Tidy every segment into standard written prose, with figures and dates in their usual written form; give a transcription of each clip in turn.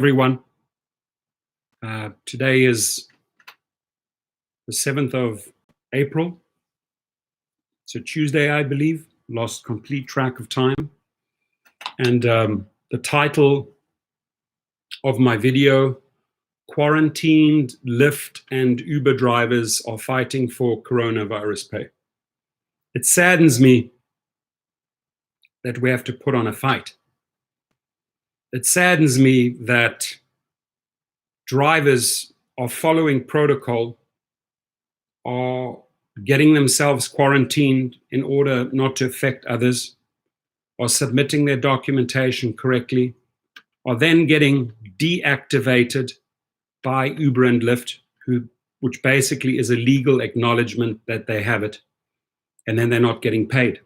Everyone. Today is the 7th of April. It's a Tuesday, I believe. Lost complete track of time. And the title of my video, Quarantined Lyft and Uber Drivers are Fighting for Coronavirus Pay. It saddens me that we have to put on a fight. It saddens me that drivers are following protocol, are getting themselves quarantined in order not to affect others, are submitting their documentation correctly, are then getting deactivated by Uber and Lyft, which basically is a legal acknowledgement that they have it, and then they're not getting paid.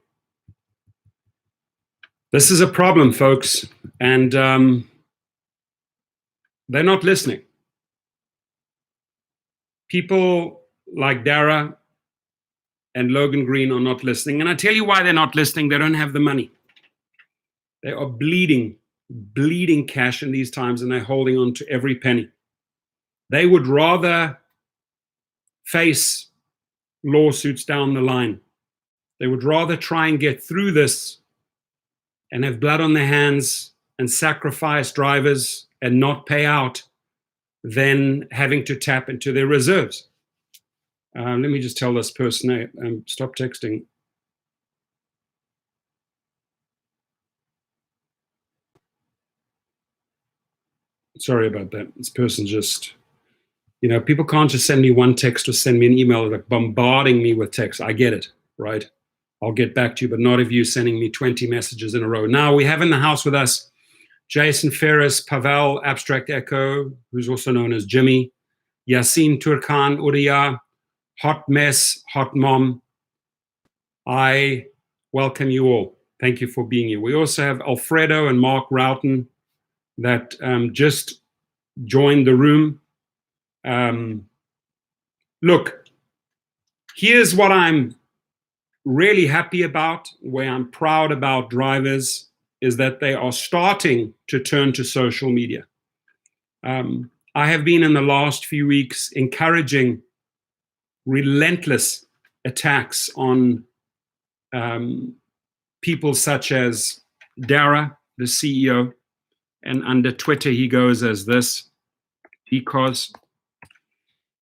This is a problem, folks, and they're not listening. People like Dara and Logan Green are not listening, and I tell you why they're not listening. They don't have the money. They are bleeding cash in these times, and they're holding on to every penny. They would rather face lawsuits down the line. They would rather try and get through this and have blood on their hands and sacrifice drivers and not pay out than having to tap into their reserves. Let me just tell this person, stop texting. Sorry about that. This person just, people can't just send me one text or send me an email, like bombarding me with text. I get it, right? I'll get back to you, but not of you sending me 20 messages in a row. Now, we have in the house with us Jason Ferris, Pavel, Abstract Echo, who's also known as Jimmy, Yassine Turkan, Udiya, Hot Mess, Hot Mom. I welcome you all. Thank you for being here. We also have Alfredo and Mark Roughton that just joined the room. Look, here's what I'm really happy about, where I'm proud about drivers, is that they are starting to turn to social media. I have been in the last few weeks encouraging relentless attacks on people such as Dara, the CEO, and under Twitter he goes as this, because.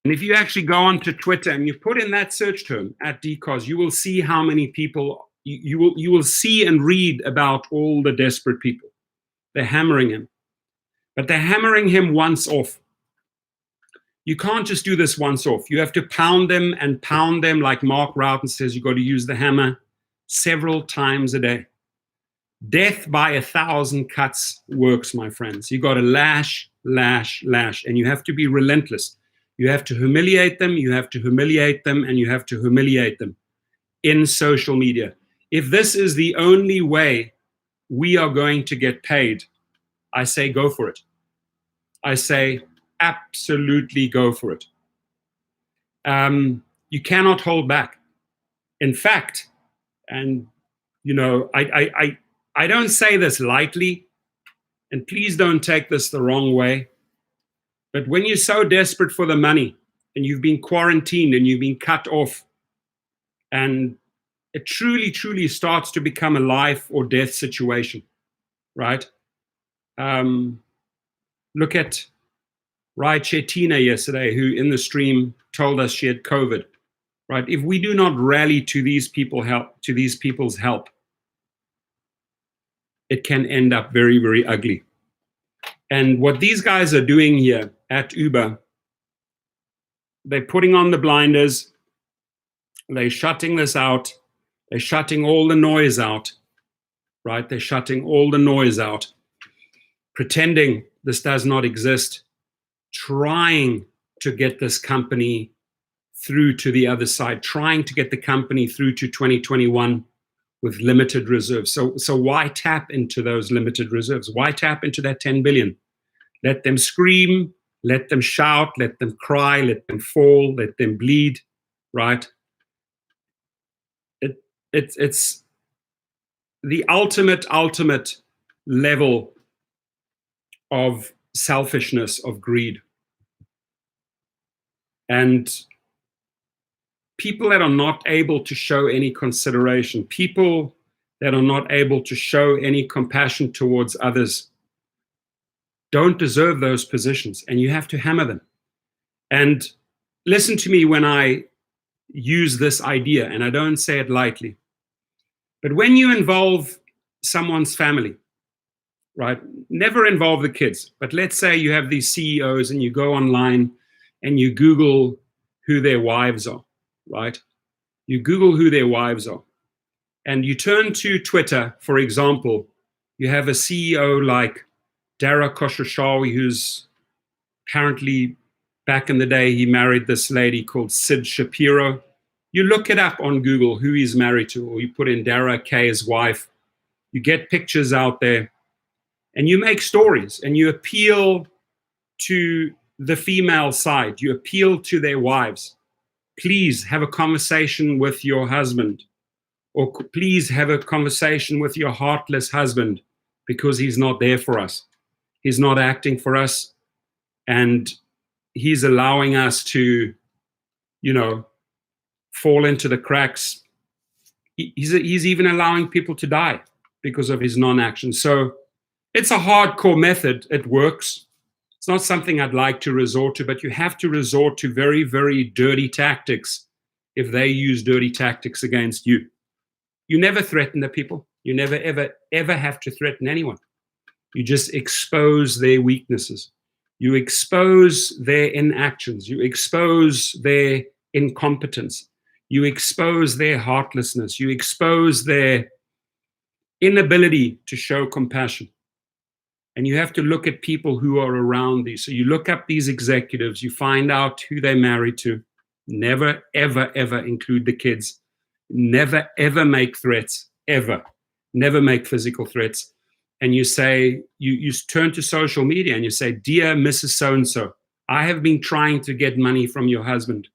And if you actually go onto Twitter and you put in that search term at DCOS, you will see how many people, you will see and read about all the desperate people. They're hammering him. But they're hammering him once off. You can't just do this once off. You have to pound them and pound them, like Mark Roughton says, you've got to use the hammer several times a day. Death by 1,000 cuts works, my friends. You've got to lash, lash, lash, and you have to be relentless. You have to humiliate them, you have to humiliate them, and you have to humiliate them in social media. If this is the only way we are going to get paid, I say go for it. I say absolutely go for it. You cannot hold back. In fact, and I don't say this lightly, and please don't take this the wrong way, but when you're so desperate for the money and you've been quarantined and you've been cut off, and it truly, truly starts to become a life or death situation, right? Look at Chetina yesterday, who in the stream told us she had COVID, right? If we do not rally to these people's help, it can end up very, very ugly. And what these guys are doing here at Uber, they're putting on the blinders, they're shutting this out, they're shutting all the noise out, right? They're shutting all the noise out, pretending this does not exist, trying to get this company through to the other side, trying to get the company through to 2021 with limited reserves. So why tap into those limited reserves? Why tap into that 10 billion? Let them scream, let them shout, let them cry, let them fall, let them bleed, right? It's the ultimate level of selfishness, of greed. And people that are not able to show any consideration, people that are not able to show any compassion towards others, don't deserve those positions, and you have to hammer them. And listen to me when I use this idea, and I don't say it lightly. But when you involve someone's family, right? Never involve the kids. But let's say you have these CEOs and you go online and you Google who their wives are, right? You Google who their wives are. And you turn to Twitter, for example, you have a CEO like Dara Khosrowshahi, who's apparently back in the day, he married this lady called Sid Shapiro. You look it up on Google, who he's married to, or you put in Dara K, his wife. You get pictures out there, and you make stories, and you appeal to the female side. You appeal to their wives. Please have a conversation with your husband, or please have a conversation with your heartless husband, because he's not there for us. He's not acting for us, and he's allowing us to, fall into the cracks. He's even allowing people to die because of his non-action. So it's a hardcore method. It works. It's not something I'd like to resort to, but you have to resort to very, very dirty tactics if they use dirty tactics against you. You never threaten the people. You never, ever, ever have to threaten anyone. You just expose their weaknesses. You expose their inactions. You expose their incompetence. You expose their heartlessness. You expose their inability to show compassion. And you have to look at people who are around these. So you look up these executives, you find out who they're married to. Never, ever, ever include the kids. Never, ever make threats, ever. Never make physical threats. And you say, you turn to social media and you say, "Dear Mrs. So-and-so, I have been trying to get money from your husband.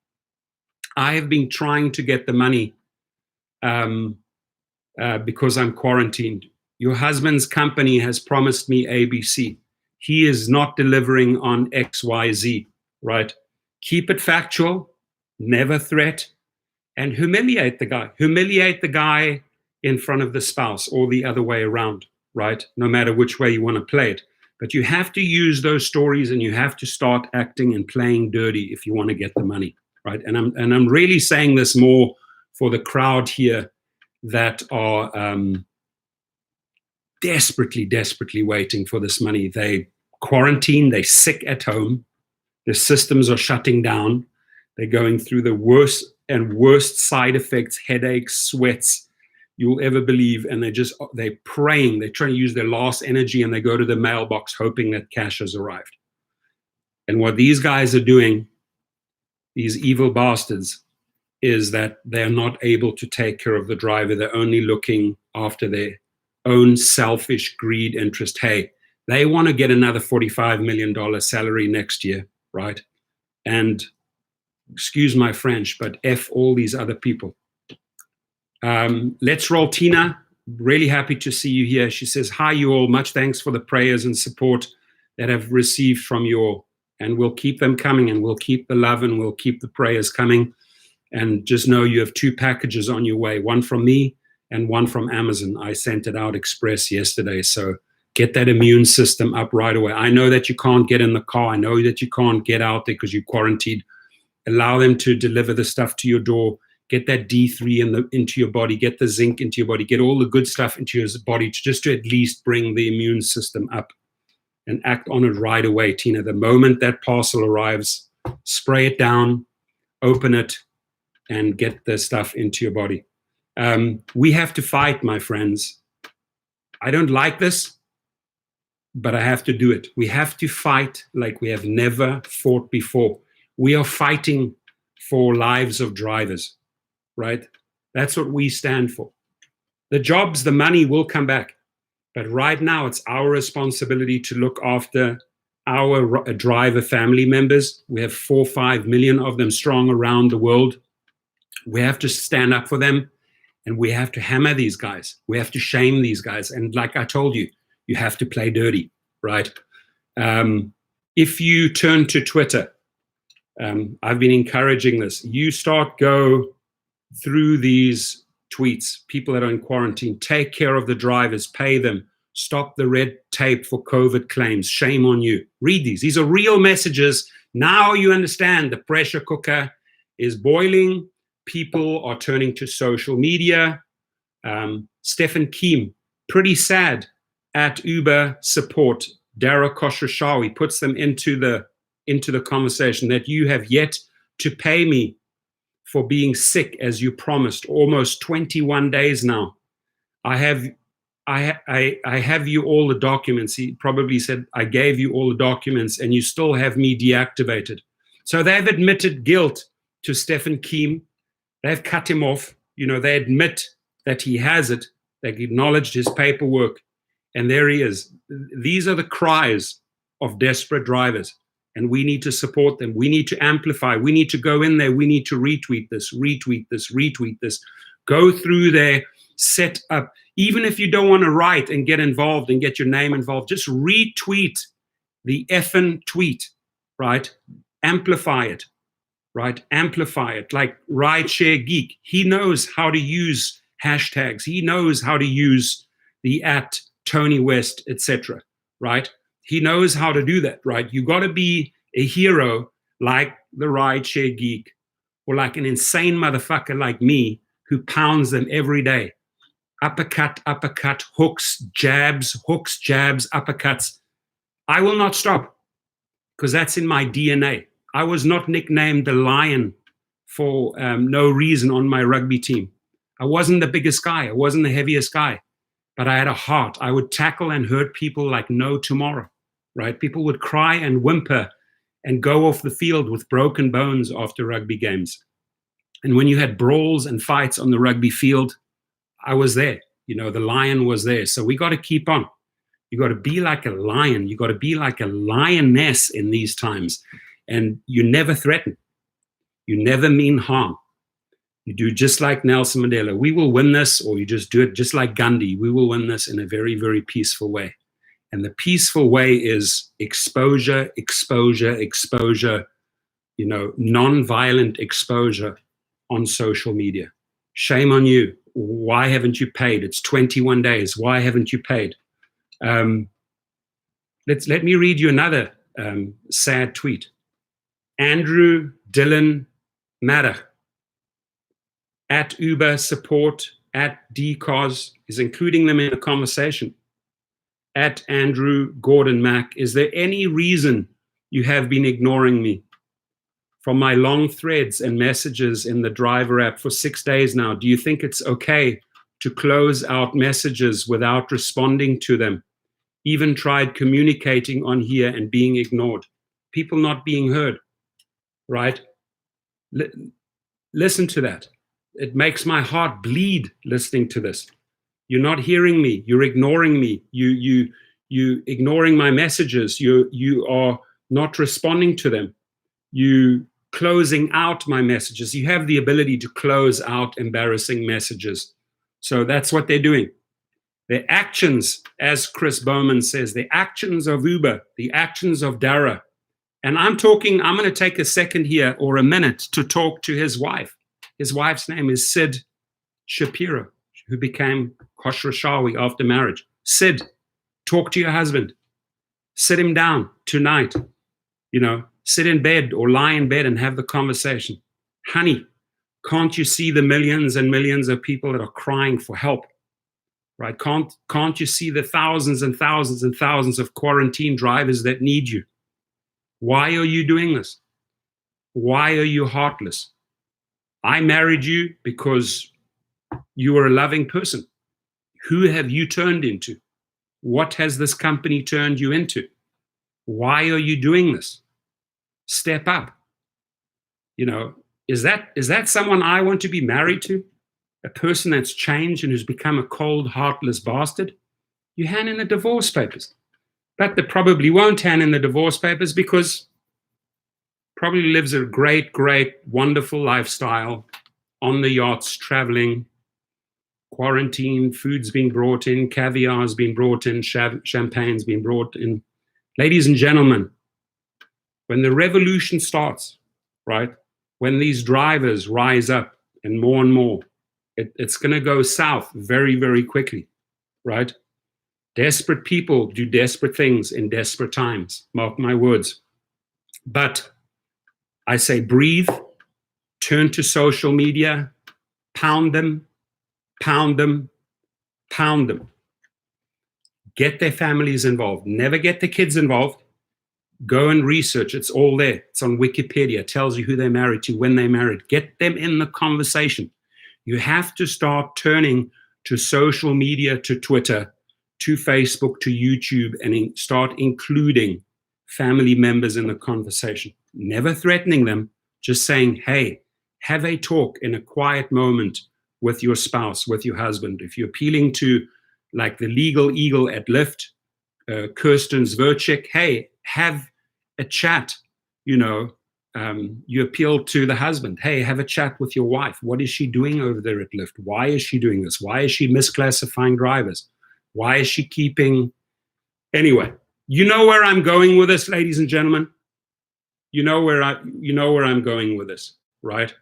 I have been trying to get the money because I'm quarantined. Your husband's company has promised me ABC. He is not delivering on XYZ," right? Keep it factual, never threat, and humiliate the guy. Humiliate the guy in front of the spouse or the other way around, right? No matter which way you want to play it. But you have to use those stories and you have to start acting and playing dirty if you want to get the money, right? And I'm really saying this more for the crowd here that are desperately waiting for this money. They quarantine, they're sick at home, the systems are shutting down, they're going through the worst and worst side effects, headaches, sweats you'll ever believe, and they're praying, they're trying to use their last energy, and they go to the mailbox hoping that cash has arrived. And what these guys are doing, these evil bastards, is that they're not able to take care of the driver. They're only looking after their own selfish greed interest. Hey, they want to get another $45 million salary next year, right? And excuse my French, but F all these other people. Let's roll Tina. Really happy to see you here. She says, "Hi, you all. Much thanks for the prayers and support that I've received from you all. And we'll keep them coming, and we'll keep the love, and we'll keep the prayers coming. And just know you have 2 packages on your way, one from me and one from Amazon. I sent it out express yesterday. So get that immune system up right away. I know that you can't get in the car. I know that you can't get out there because you're quarantined. Allow them to deliver the stuff to your door. Get that D3 into your body. Get the zinc into your body. Get all the good stuff into your body just to at least bring the immune system up, and act on it right away, Tina. The moment that parcel arrives, spray it down, open it, and get the stuff into your body. We have to fight, my friends. I don't like this, but I have to do it. We have to fight like we have never fought before. We are fighting for lives of drivers, right? That's what we stand for. The jobs, the money will come back. But right now, it's our responsibility to look after our driver family members. We have 4 or 5 million of them strong around the world. We have to stand up for them, and we have to hammer these guys. We have to shame these guys. And like I told you, you have to play dirty, right? If you turn to Twitter, I've been encouraging this. You go through these tweets, people that are in quarantine, take care of the drivers, pay them, stop the red tape for COVID claims, shame on you. Read these. These are real messages. Now you understand the pressure cooker is boiling. People are turning to social media. Stephen Keem, pretty sad, at Uber support, Dara Khosrowshahi puts them into the conversation that you have yet to pay me for being sick as you promised, almost 21 days now. I have you all the documents. He probably said, I gave you all the documents and you still have me deactivated. So they've admitted guilt to Stephen Keem. They've cut him off. They admit that he has it. They acknowledged his paperwork. And there he is. These are the cries of desperate drivers. And we need to support them. We need to amplify. We need to go in there. We need to retweet this, retweet this, retweet this. Go through there, set up. Even if you don't want to write and get involved and get your name involved, just retweet the effing tweet, right? Amplify it, right? Amplify it. Like Rideshare Geek. He knows how to use hashtags. He knows how to use the @Tony West, etc., right? He knows how to do that, right? You got to be a hero like the Rideshare Geek or like an insane motherfucker like me who pounds them every day. Uppercut, uppercut, hooks, jabs, uppercuts. I will not stop because that's in my DNA. I was not nicknamed the Lion for no reason on my rugby team. I wasn't the biggest guy. I wasn't the heaviest guy, but I had a heart. I would tackle and hurt people like no tomorrow, right? People would cry and whimper and go off the field with broken bones after rugby games. And when you had brawls and fights on the rugby field, I was there. The lion was there. So we got to keep on. You got to be like a lion. You got to be like a lioness in these times. And you never threaten. You never mean harm. You do just like Nelson Mandela. We will win this, or you just do it just like Gandhi. We will win this in a very, very peaceful way. And the peaceful way is exposure, exposure, exposure, non-violent exposure on social media. Shame on you. Why haven't you paid? It's 21 days. Why haven't you paid? Let me read you another sad tweet. Andrew Dylan Maddox at Uber support, at DCOS, is including them in a conversation. At Andrew Gordon Mack, is there any reason you have been ignoring me? From my long threads and messages in the driver app for 6 days now, do you think it's okay to close out messages without responding to them? Even tried communicating on here and being ignored. People not being heard, right? Listen to that. It makes my heart bleed listening to this. You're not hearing me. You're ignoring me. You ignoring my messages. You are not responding to them. You closing out my messages. You have the ability to close out embarrassing messages. So that's what they're doing. Their actions, as Chris Bowman says, the actions of Uber, the actions of Dara. And I'm going to take a second here or a minute to talk to his wife. His wife's name is Sid Shapiro, who became Khosrowshahi after marriage. Sid, talk to your husband. Sit him down tonight. Sit in bed or lie in bed and have the conversation. Honey, can't you see the millions and millions of people that are crying for help? Right? Can't you see the thousands and thousands and thousands of quarantine drivers that need you? Why are you doing this? Why are you heartless? I married you because you were a loving person. Who have you turned into? What has this company turned you into? Why are you doing this? Step up. Is that someone I want to be married to? A person that's changed and who's become a cold, heartless bastard? You hand in the divorce papers. But they probably won't hand in the divorce papers because probably lives a great, great, wonderful lifestyle on the yachts, traveling, quarantine, food's been brought in, caviar's been brought in, champagne's been brought in, Ladies and gentlemen, when the revolution starts, right, when these drivers rise up and more, it's going to go south very, very quickly, right? Desperate people do desperate things in desperate times, mark my words. But I say breathe, turn to social media, pound them, pound them, pound them. Get their families involved. Never get the kids involved. Go and research. It's all there. It's on Wikipedia. It tells you who they're married to, when they're married. Get them in the conversation. You have to start turning to social media, to Twitter, to Facebook, to YouTube, and start including family members in the conversation. Never threatening them, just saying, hey, have a talk in a quiet moment with your spouse, with your husband. If you're appealing to like the legal eagle at Lyft, Kirsten's Virchik, hey, have a chat, you appeal to the husband, hey, have a chat with your wife. What is she doing over there at Lyft? Why is she doing this? Why is she misclassifying drivers? Why is she keeping... Anyway, you know where I'm going with this, ladies and gentlemen. You know where I'm going with this, right?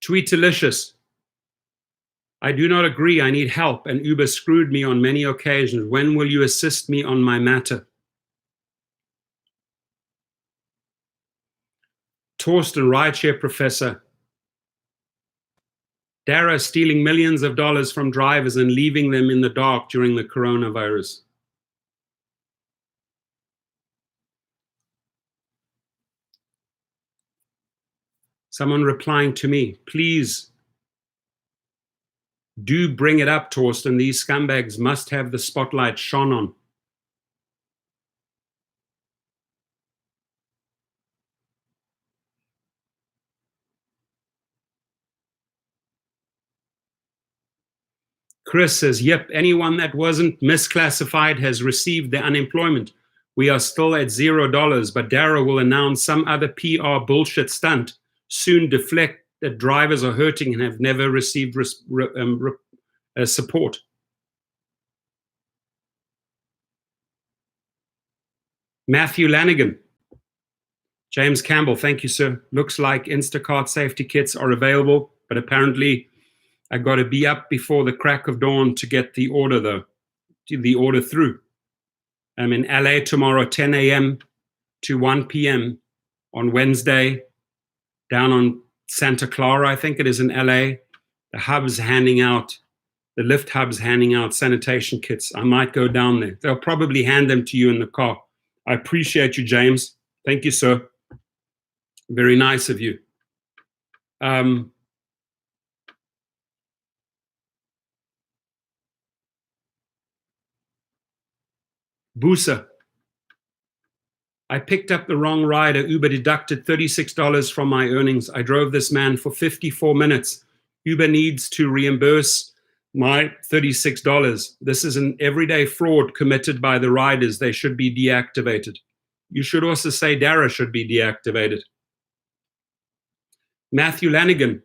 Tweetalicious. I do not agree. I need help, and Uber screwed me on many occasions. When will you assist me on my matter? Torsten, rideshare professor. Dara stealing millions of dollars from drivers and leaving them in the dark during the coronavirus. Someone replying to me, please do bring it up, Torsten. These scumbags must have the spotlight shone on. Chris says, yep, anyone that wasn't misclassified has received their unemployment. We are still at $0, but Dara will announce some other PR bullshit stunt, soon deflect that drivers are hurting and have never received support. Matthew Lanigan. James Campbell, thank you, sir. Looks like Instacart safety kits are available, but apparently I got to be up before the crack of dawn to get the order, though, the order through. I'm in LA tomorrow, 10 a.m. to 1 p.m. on Wednesday, down on Santa Clara, I think it is in LA. The hub's handing out, the Lyft hub's handing out sanitation kits. I might go down there. They'll probably hand them to you in the car. I appreciate you, James. Thank you, sir. Very nice of you. Busa. I picked up the wrong rider. Uber deducted $36 from my earnings. I drove this man for 54 minutes. Uber needs to reimburse my $36. This is an everyday fraud committed by the riders. They should be deactivated. You should also say Dara should be deactivated. Matthew Lanigan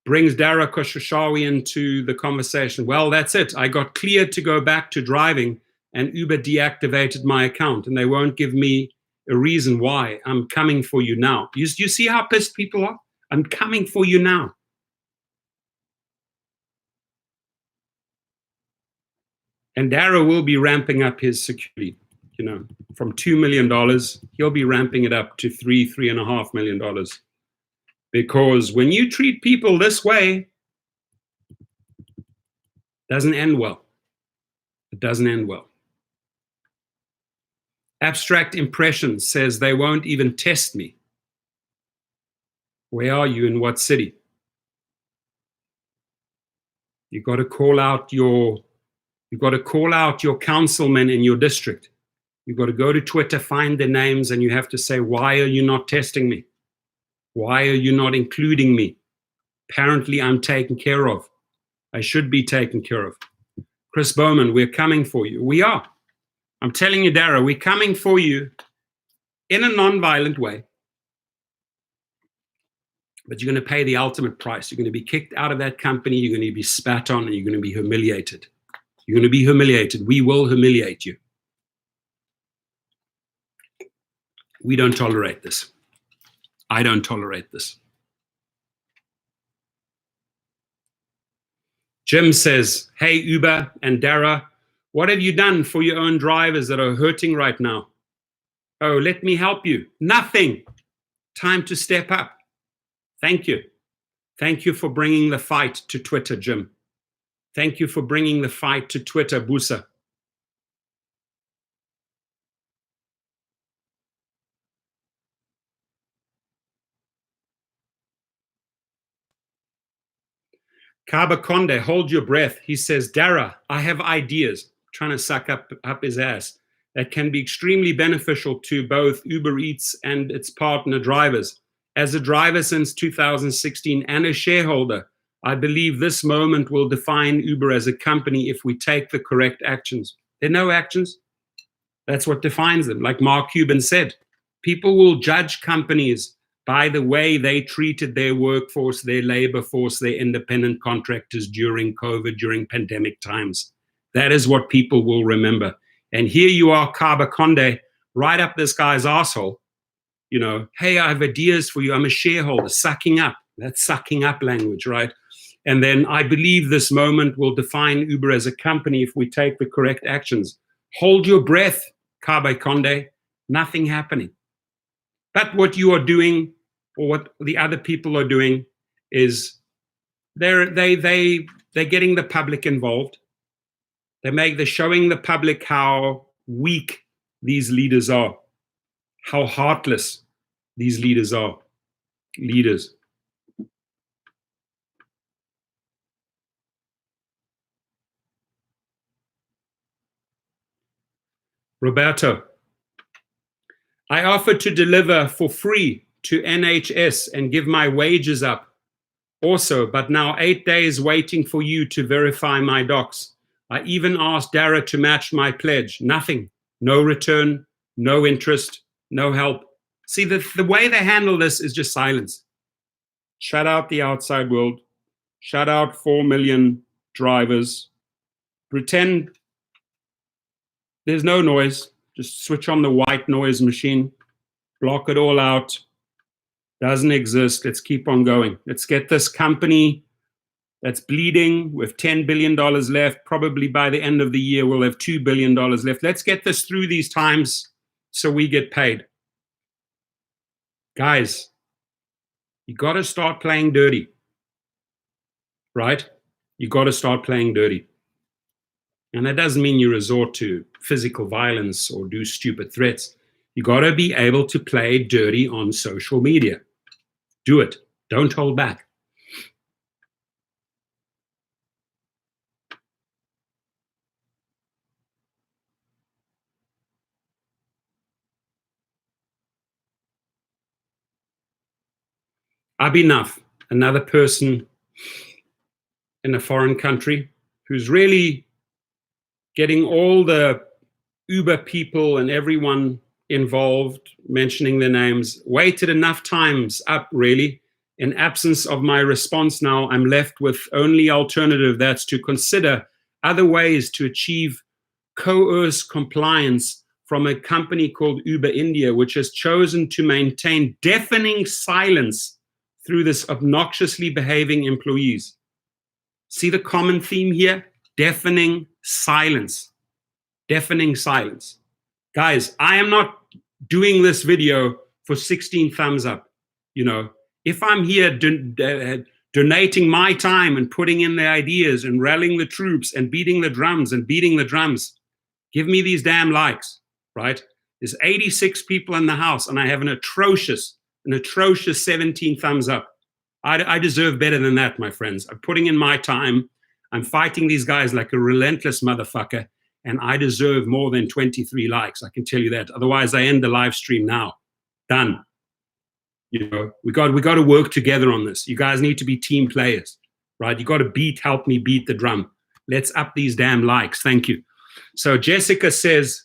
brings Dara Khosrowshahi into the conversation. Well, that's it. I got cleared to go back to driving, and Uber deactivated my account, and they won't give me a reason why. I'm coming for you now. You see how pissed people are? I'm coming for you now. And Dara will be ramping up his security, from $2 million. He'll be ramping it up to $3.5 million. Because when you treat people this way, it doesn't end well. It doesn't end well. Abstract Impressions says they won't even test me. Where are you? In what city? You got to call out your councilmen in your district. You got to go to Twitter, find their names, and you have to say, why are you not testing me? Why are you not including me? Apparently, I'm taken care of. I should be taken care of. Chris Bowman, we're coming for you. We are. I'm telling you, Dara, we're coming for you in a non-violent way. But you're going to pay the ultimate price. You're going to be kicked out of that company. You're going to be spat on, and you're going to be humiliated. You're going to be humiliated. We will humiliate you. We don't tolerate this. I don't tolerate this. Jim says, hey, Uber and Dara, what have you done for your own drivers that are hurting right now? Oh, let me help you. Nothing. Time to step up. Thank you. Thank you for bringing the fight to Twitter, Jim. Thank you for bringing the fight to Twitter, Busa. Kaba Konde, hold your breath. He says, Dara, I have ideas, trying to suck up his ass, that can be extremely beneficial to both Uber Eats and its partner drivers. As a driver since 2016 and a shareholder, I believe this moment will define Uber as a company if we take the correct actions. There are no actions. That's what defines them. Like Mark Cuban said, people will judge companies by the way they treated their workforce, their labor force, their independent contractors during COVID, during pandemic times. That is what people will remember. And here you are, Kaba Konde, right up this guy's asshole. You know, hey, I have ideas for you. I'm a shareholder, sucking up. That's sucking up language, right? And then I believe this moment will define Uber as a company if we take the correct actions. Hold your breath, Kaba Konde. Nothing happening. But what you are doing, or what the other people are doing, is they're getting the public involved. They're showing the public how weak these leaders are, how heartless these leaders are. Leaders. Roberto, I offered to deliver for free to NHS and give my wages up also, but now 8 days waiting for you to verify my docs. I even asked Dara to match my pledge. Nothing. No return, no interest, no help. See, the way they handle this is just silence. Shut out the outside world. Shut out 4 million drivers. Pretend there's no noise. Just switch on the white noise machine. Block it all out. Doesn't exist. Let's keep on going. Let's get this company that's bleeding with $10 billion left. Probably by the end of the year, we'll have $2 billion left. Let's get this through these times so we get paid. Guys, you got to start playing dirty, right? You got to start playing dirty. And that doesn't mean you resort to physical violence or do stupid threats. You got to be able to play dirty on social media. Do it. Don't hold back. Abhinav, another person in a foreign country who's really getting all the Uber people and everyone involved, mentioning their names, waited enough times up, really. In absence of my response now, I'm left with only alternative, that's to consider other ways to achieve coerced compliance from a company called Uber India, which has chosen to maintain deafening silence through this obnoxiously behaving employees. See the common theme here? Deafening silence. Deafening silence. Guys, I am not doing this video for 16 thumbs up. You know, if I'm here donating my time and putting in the ideas and rallying the troops and beating the drums, give me these damn likes, right? There's 86 people in the house and I have an atrocious 17 thumbs up. I deserve better than that, my friends. I'm putting in my time. I'm fighting these guys like a relentless motherfucker, and I deserve more than 23 likes. I can tell you that. Otherwise, I end the live stream now. Done. We got to work together on this. You guys need to be team players, right? You got to help me beat the drum. Let's up these damn likes. Thank you. So Jessica says,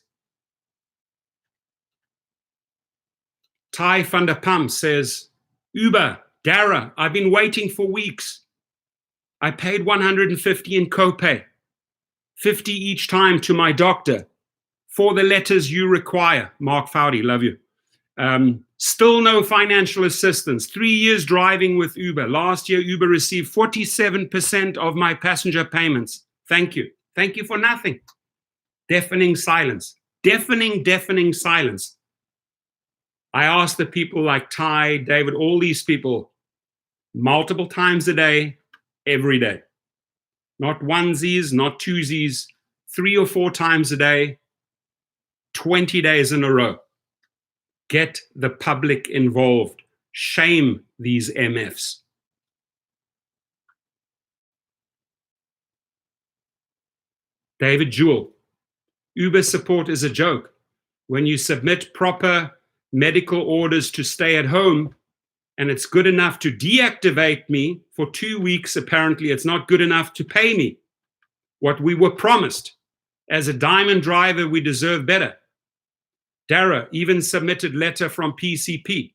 Ty van der Pump says, Uber, Dara, I've been waiting for weeks. I paid 150 in copay, 50 each time to my doctor for the letters you require. Mark Fowdy, love you. Still no financial assistance. 3 years driving with Uber. Last year, Uber received 47% of my passenger payments. Thank you. Thank you for nothing. Deafening silence. Deafening silence. I asked the people like Ty, David, all these people, multiple times a day, every day. Not onesies, not twosies, 3 or 4 times a day, 20 days in a row. Get the public involved. Shame these MFs. David Jewell, Uber support is a joke. When you submit proper medical orders to stay at home, and it's good enough to deactivate me for 2 weeks, apparently it's not good enough to pay me what we were promised. As a diamond driver, we deserve better. Dara even submitted letter from PCP.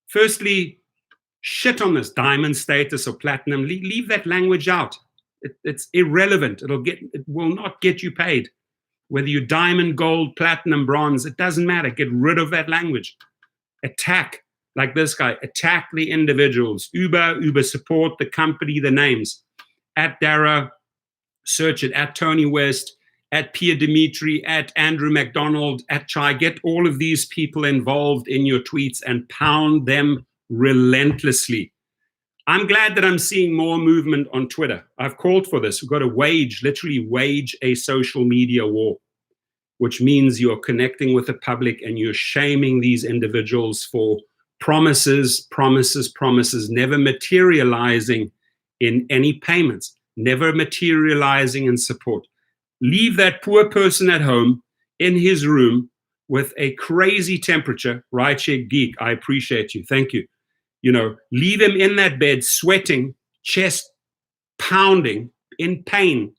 Firstly, shit on this diamond status or platinum. Leave that language out. It's irrelevant. It will not get you paid. Whether you're diamond, gold, platinum, bronze, it doesn't matter. Get rid of that language. Attack, like this guy, attack the individuals. Uber support, the company, the names. At Dara, search it. At Tony West, at Pierre Dimitri, at Andrew McDonald, at Chai. Get all of these people involved in your tweets and pound them relentlessly. I'm glad that I'm seeing more movement on Twitter. I've called for this. We've got to literally wage a social media war, which means you're connecting with the public and you're shaming these individuals for promises, never materializing in any payments, never materializing in support. Leave that poor person at home in his room with a crazy temperature. Right, Check Geek, I appreciate you. Thank you. Leave him in that bed, sweating, chest pounding, in pain,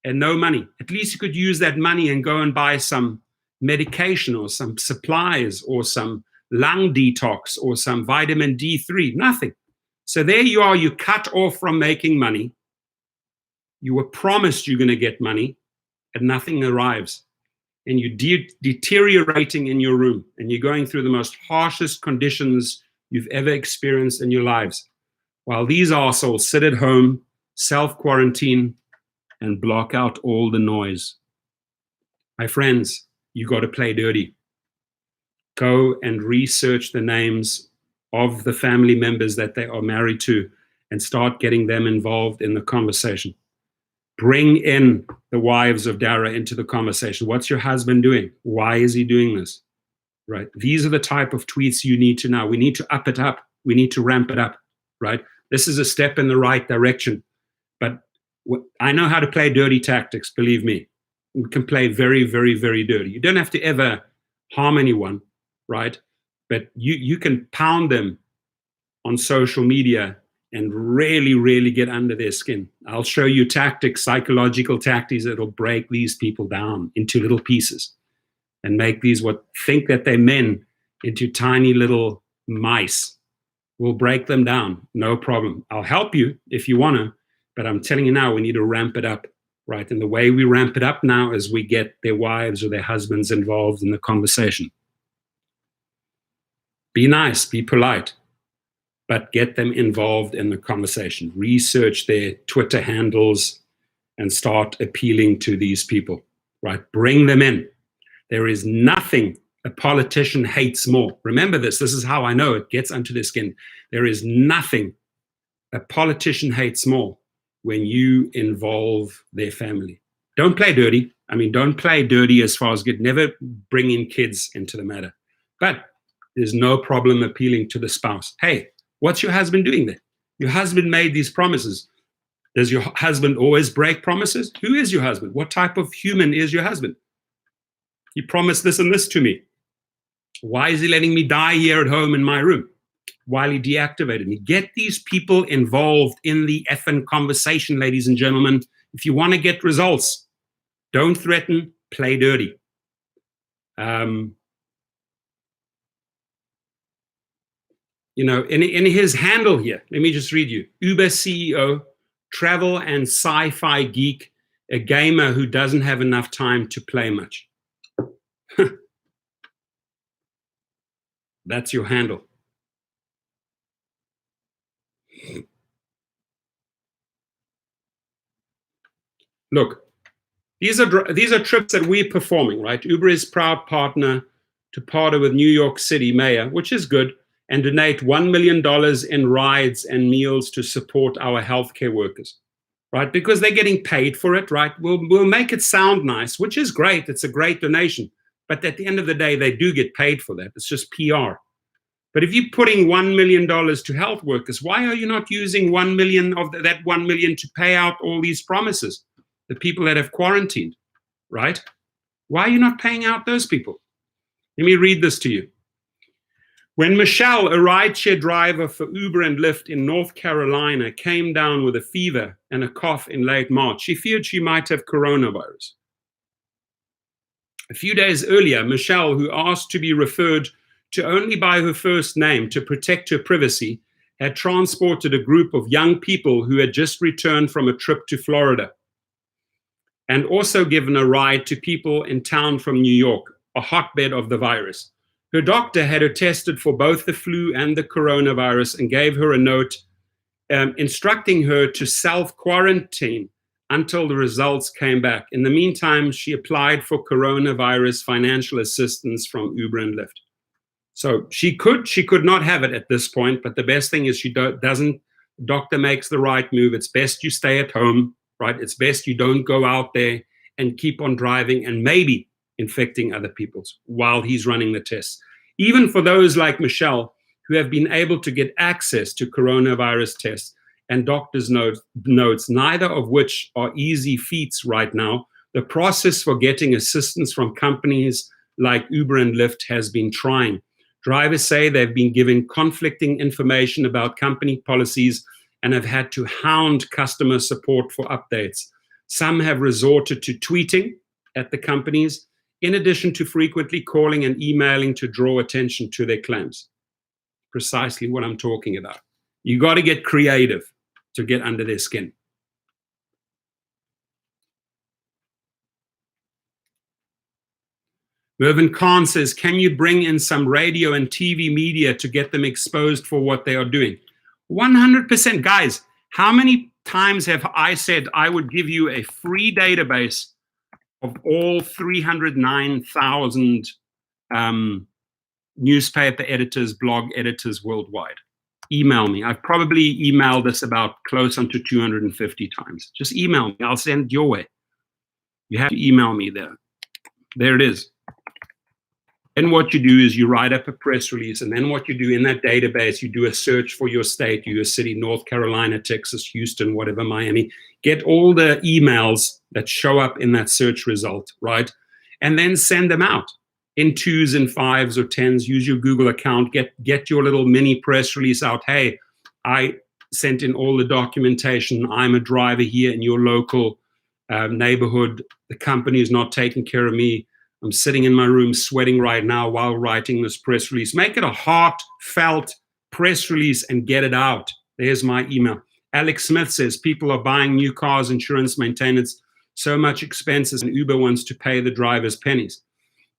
and no money. At least you could use that money and go and buy some medication or some supplies or some lung detox or some vitamin D3. Nothing. So there you are. You cut off from making money. You were promised you're going to get money, and nothing arrives. And you're deteriorating in your room, and you're going through the most harshest conditions you've ever experienced in your lives, while these arseholes sit at home, self-quarantine, and block out all the noise. My friends, you got to play dirty. Go and research the names of the family members that they are married to and start getting them involved in the conversation. Bring in the wives of Dara into the conversation. What's your husband doing? Why is he doing this? Right? These are the type of tweets you need to know. We need to up it up. We need to ramp it up, right? This is a step in the right direction. But I know how to play dirty tactics, believe me. We can play very, very, very dirty. You don't have to ever harm anyone, right? But you can pound them on social media and really, really get under their skin. I'll show you tactics, psychological tactics that'll break these people down into little pieces and make these what think that they're men into tiny little mice. We'll break them down, no problem. I'll help you if you want to, but I'm telling you now, we need to ramp it up, right? And the way we ramp it up now is we get their wives or their husbands involved in the conversation. Be nice, be polite, but get them involved in the conversation. Research their Twitter handles and start appealing to these people, right? Bring them in. There is nothing a politician hates more. Remember this. This is how I know it gets under their skin. There is nothing a politician hates more when you involve their family. Don't play dirty. I mean, don't play dirty as far as good. Never bring in kids into the matter. But there's no problem appealing to the spouse. Hey, what's your husband doing there? Your husband made these promises. Does your husband always break promises? Who is your husband? What type of human is your husband? He promised this and this to me. Why is he letting me die here at home in my room? while he deactivated me. Get these people involved in the effing conversation, ladies and gentlemen. If you want to get results, don't threaten, play dirty. You know, in his handle here, let me just read you. Uber CEO, travel and sci-fi geek, a gamer who doesn't have enough time to play much. That's your handle. Look, these are trips that we're performing, right? Uber is proud partner to partner with New York City Mayor, which is good, and donate $1 million in rides and meals to support our healthcare workers, right? Because they're getting paid for it, right? We'll make it sound nice, which is great. It's a great donation. But at the end of the day, they do get paid for that. It's just PR. But if you're putting $1 million to health workers, why are you not using 1 million of that 1 million to pay out all these promises? The people that have quarantined, right? Why are you not paying out those people? Let me read this to you. When Michelle, a rideshare driver for Uber and Lyft in North Carolina, came down with a fever and a cough in late March, she feared she might have coronavirus. A few days earlier, Michelle, who asked to be referred to only by her first name to protect her privacy, had transported a group of young people who had just returned from a trip to Florida, and also given a ride to people in town from New York, a hotbed of the virus. Her doctor had her tested for both the flu and the coronavirus and gave her a note instructing her to self-quarantine until the results came back. In the meantime, she applied for coronavirus financial assistance from Uber and Lyft. So she could not have it at this point, but the best thing is she doesn't, doctor makes the right move. It's best you stay at home, right? It's best you don't go out there and keep on driving and maybe infecting other people while he's running the tests. Even for those like Michelle, who have been able to get access to coronavirus tests and doctors' notes, neither of which are easy feats right now, the process for getting assistance from companies like Uber and Lyft has been trying. Drivers say they've been given conflicting information about company policies and have had to hound customer support for updates. Some have resorted to tweeting at the companies, in addition to frequently calling and emailing to draw attention to their claims. Precisely what I'm talking about. You got to get creative to get under their skin. Mervyn Khan says, can you bring in some radio and TV media to get them exposed for what they are doing? 100%. Guys, how many times have I said I would give you a free database of all 309,000 newspaper editors, blog editors worldwide? Email me. I've probably emailed this about close on to 250 times. Just email me. I'll send it your way. You have to email me there. There it is. And what you do is you write up a press release, and then what you do in that database, you do a search for your state, your city, North Carolina, Texas, Houston, whatever, Miami. Get all the emails that show up in that search result, right? And then send them out in 2s and 5s or 10s. Use your Google account. Get your little mini press release out. Hey, I sent in all the documentation. I'm a driver here in your local neighborhood. The company is not taking care of me. I'm sitting in my room sweating right now while writing this press release. Make it a heartfelt press release and get it out. There's my email. Alex Smith says, people are buying new cars, insurance, maintenance, so much expenses, and Uber wants to pay the drivers pennies.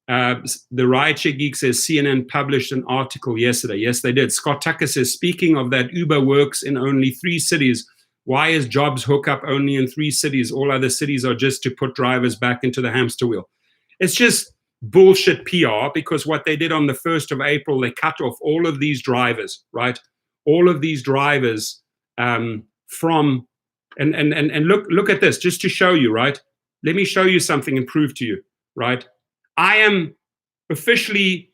The Rideshare Geek says, CNN published an article yesterday. Yes, they did. Scott Tucker says, speaking of that, Uber works in only 3 cities. Why is jobs hookup only in 3 cities? All other cities are just to put drivers back into the hamster wheel. It's just bullshit PR, because what they did on the 1st of April, they cut off all of these drivers, right? All of these drivers from, and look at this, just to show you, right? Let me show you something and prove to you, right? I am officially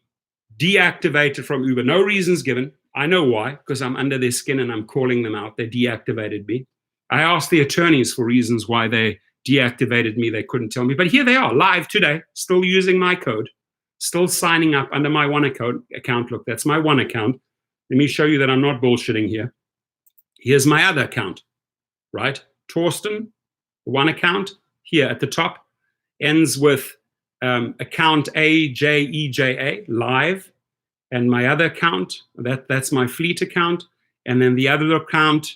deactivated from Uber. No reasons given. I know why, because I'm under their skin and I'm calling them out. They deactivated me. I asked the attorneys for reasons why they deactivated me. They couldn't tell me, but here they are live today, still using my code, still signing up under my one account. Look, that's my one account. Let me show you that I'm not bullshitting here. Here's my other account, right? Torsten, one account here at the top, ends with account AJEJA, live. And my other account, that's my fleet account. And then the other account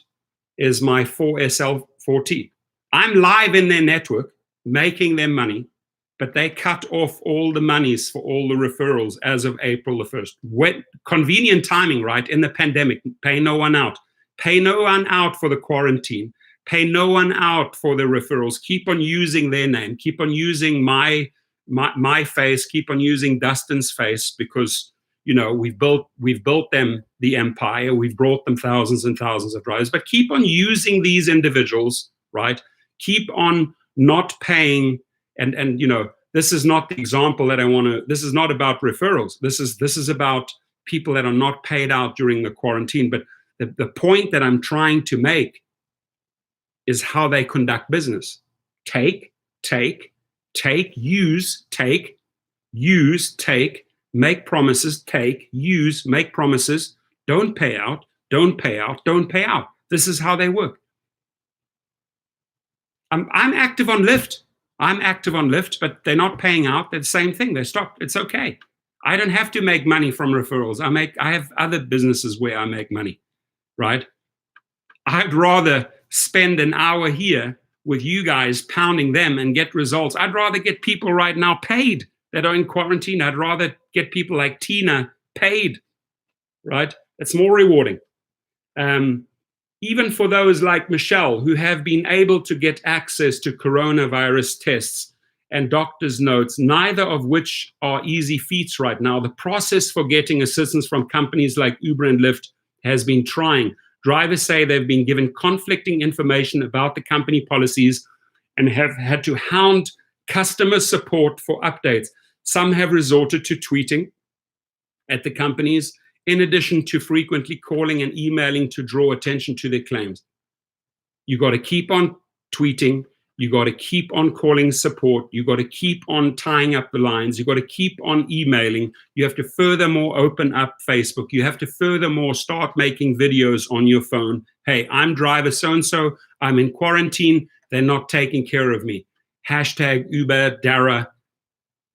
is my 4SL4T. I'm live in their network, making them money, but they cut off all the monies for all the referrals as of April the 1st. Convenient timing, right? In the pandemic, pay no one out. Pay no one out for the quarantine. Pay no one out for the referrals. Keep on using their name. Keep on using my face. Keep on using Dustin's face, because we've built them the empire. We've brought them thousands and thousands of drivers. But keep on using these individuals, right? Keep on not paying. And this is not the example that I want to. This is not about referrals. This is about people that are not paid out during the quarantine. But the point that I'm trying to make is how they conduct business. Take, use, take, make promises, take, use, make promises, don't pay out, don't pay out, don't pay out. This is how they work. I'm active on Lyft. But they're not paying out. They're the same thing. They stopped. It's okay. I don't have to make money from referrals. I have other businesses where I make money, right? I'd rather spend an hour here with you guys pounding them and get results. I'd rather get people right now paid that are in quarantine. I'd rather get people like Tina paid, right? It's more rewarding. Even for those like Michelle, who have been able to get access to coronavirus tests and doctor's notes, neither of which are easy feats right now. The process for getting assistance from companies like Uber and Lyft has been trying. Drivers say they've been given conflicting information about the company policies and have had to hound customer support for updates. Some have resorted to tweeting at the companies, in addition to frequently calling and emailing to draw attention to their claims. You got to keep on tweeting. You got to keep on calling support. You got to keep on tying up the lines. You got to keep on emailing. You have to furthermore open up Facebook. You have to furthermore start making videos on your phone. Hey, I'm driver so-and-so. I'm in quarantine. They're not taking care of me. Hashtag Uber Dara.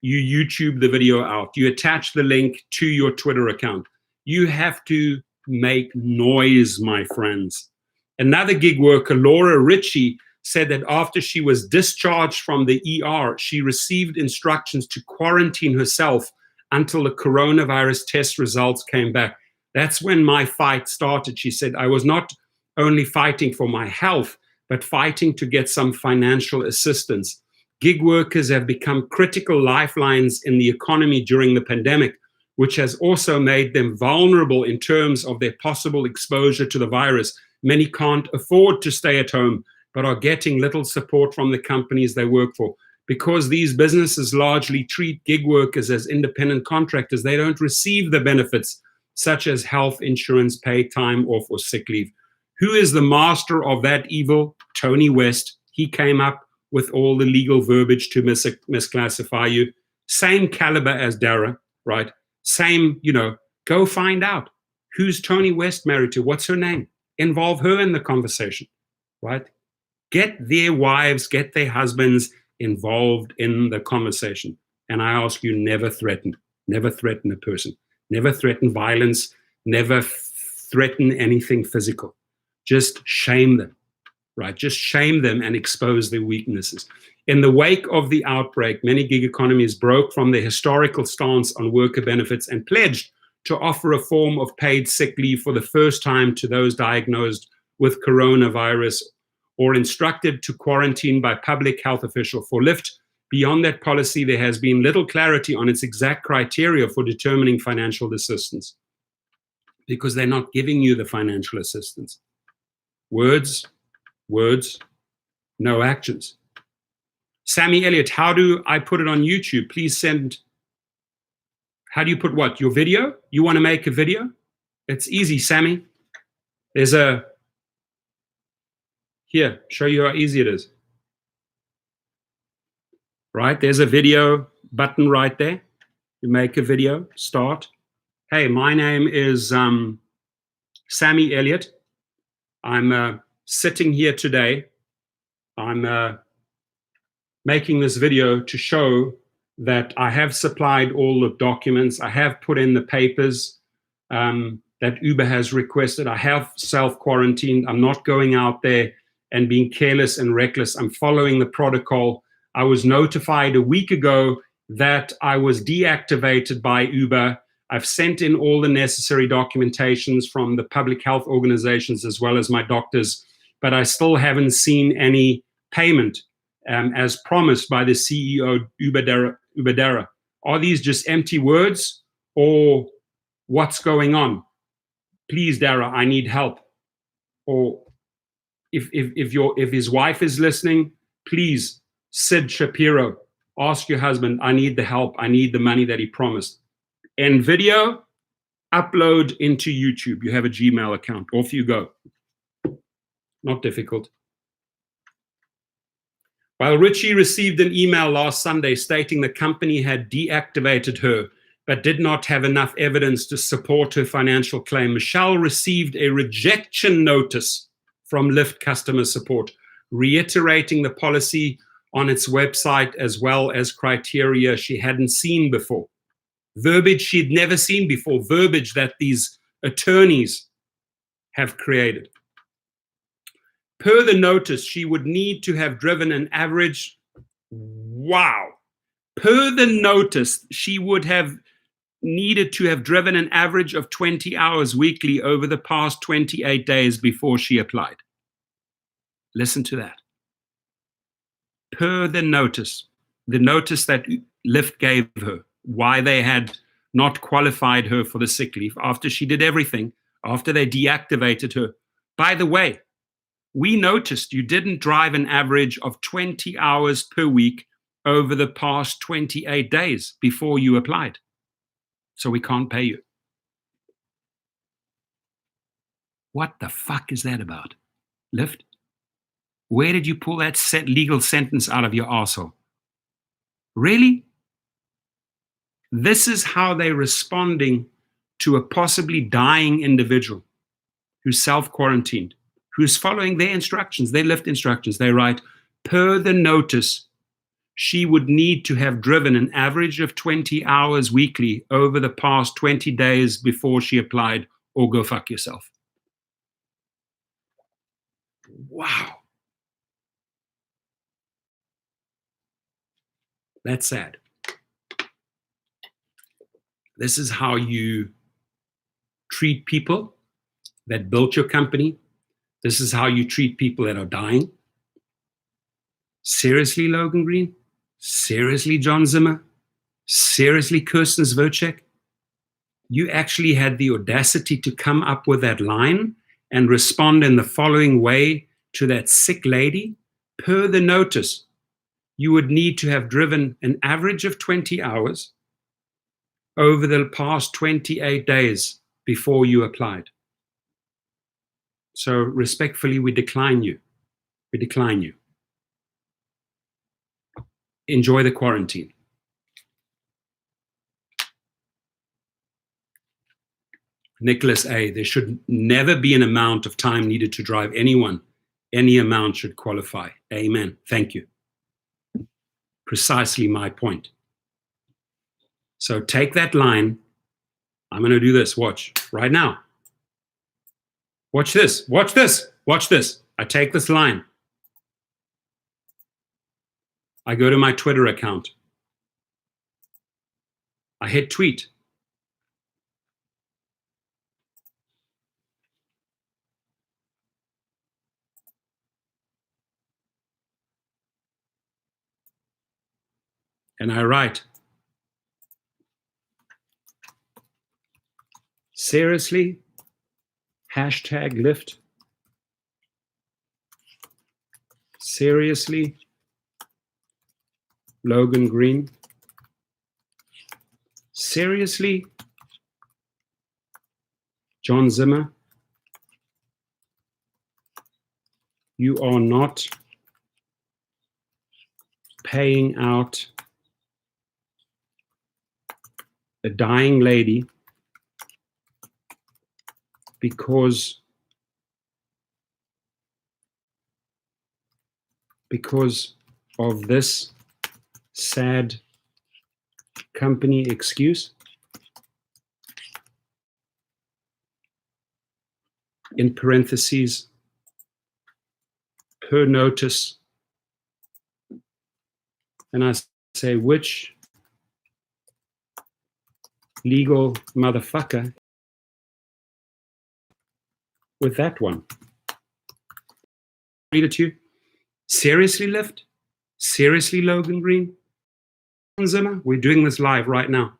You YouTube the video out. You attach the link to your Twitter account. You have to make noise, my friends. Another gig worker, Laura Ritchie, said that after she was discharged from the ER, she received instructions to quarantine herself until the coronavirus test results came back. That's when my fight started. She said, I was not only fighting for my health, but fighting to get some financial assistance. Gig workers have become critical lifelines in the economy during the pandemic, which has also made them vulnerable in terms of their possible exposure to the virus. Many can't afford to stay at home, but are getting little support from the companies they work for. Because these businesses largely treat gig workers as independent contractors, they don't receive the benefits such as health insurance, paid time off, or sick leave. Who is the master of that evil? Tony West. He came up with all the legal verbiage to misclassify you. Same caliber as Dara, right? Same, go find out. Who's Tony West married to? What's her name? Involve her in the conversation, right? Get their wives, get their husbands involved in the conversation. And I ask you, never threaten a person. Never threaten violence. Never threaten anything physical. Just shame them, right? Just shame them and expose their weaknesses. In the wake of the outbreak, many gig economies broke from their historical stance on worker benefits and pledged to offer a form of paid sick leave for the first time to those diagnosed with coronavirus or instructed to quarantine by public health official. For Lyft, beyond that policy, there has been little clarity on its exact criteria for determining financial assistance, because they're not giving you the financial assistance. Words, no actions. Sammy Elliott, how do I put it on YouTube? Please send. How do you put what? Your video? You want to make a video? It's easy, Sammy. There's a. Here, show you how easy it is. Right? There's a video button right there. You make a video, start. Hey, my name is Sammy Elliott. I'm sitting here today. I'm making this video to show that I have supplied all the documents. I have put in the papers that Uber has requested. I have self-quarantined. I'm not going out there and being careless and reckless. I'm following the protocol. I was notified a week ago that I was deactivated by Uber. I've sent in all the necessary documentations from the public health organizations as well as my doctors, but I still haven't seen any payment as promised by the CEO, Ubadera. Are these just empty words, or what's going on? Please, Dara, I need help. Or if his wife is listening, please, Sid Shapiro, ask your husband, I need the help. I need the money that he promised. And video, upload into YouTube. You have a Gmail account. Off you go. Not difficult. While Richie received an email last Sunday stating the company had deactivated her, but did not have enough evidence to support her financial claim, Michelle received a rejection notice from Lyft customer support, reiterating the policy on its website as well as criteria she hadn't seen before. Verbiage she'd never seen before, verbiage that these attorneys have created. Per the notice, she would need to have driven an average, per the notice, she would have needed to have driven an average of 20 hours weekly over the past 28 days before she applied. Listen to that. Per the notice that Lyft gave her, why they had not qualified her for the sick leave after she did everything, after they deactivated her. By the way, we noticed you didn't drive an average of 20 hours per week over the past 28 days before you applied. So we can't pay you. What the fuck is that about? Lyft? Where did you pull that legal sentence out of your arsehole? Really? This is how they're responding to a possibly dying individual who's self-quarantined, who's following their instructions, their Lyft instructions. They write, per the notice, she would need to have driven an average of 20 hours weekly over the past 20 days before she applied, or go fuck yourself. Wow. That's sad. This is how you treat people that built your company. This is how you treat people that are dying. Seriously, Logan Green? Seriously, John Zimmer? Seriously, Kirsten Zverchek? You actually had the audacity to come up with that line and respond in the following way to that sick lady? Per the notice, you would need to have driven an average of 20 hours over the past 28 days before you applied. So respectfully, we decline you. We decline you. Enjoy the quarantine. Nicholas A., there should never be an amount of time needed to drive anyone. Any amount should qualify. Amen. Thank you. Precisely my point. So take that line. I'm going to do this. Watch right now. Watch this. Watch this. Watch this. I take this line. I go to my Twitter account. I hit tweet. And I write, seriously, hashtag Lyft. Seriously, Logan Green. Seriously, John Zimmer. You are not paying out a dying lady because of this sad company excuse, in parentheses, per notice, and I say, which legal motherfucker with that one? Read it to you. Seriously, Lyft? Seriously, Logan Green? Zimmer? We're doing this live right now.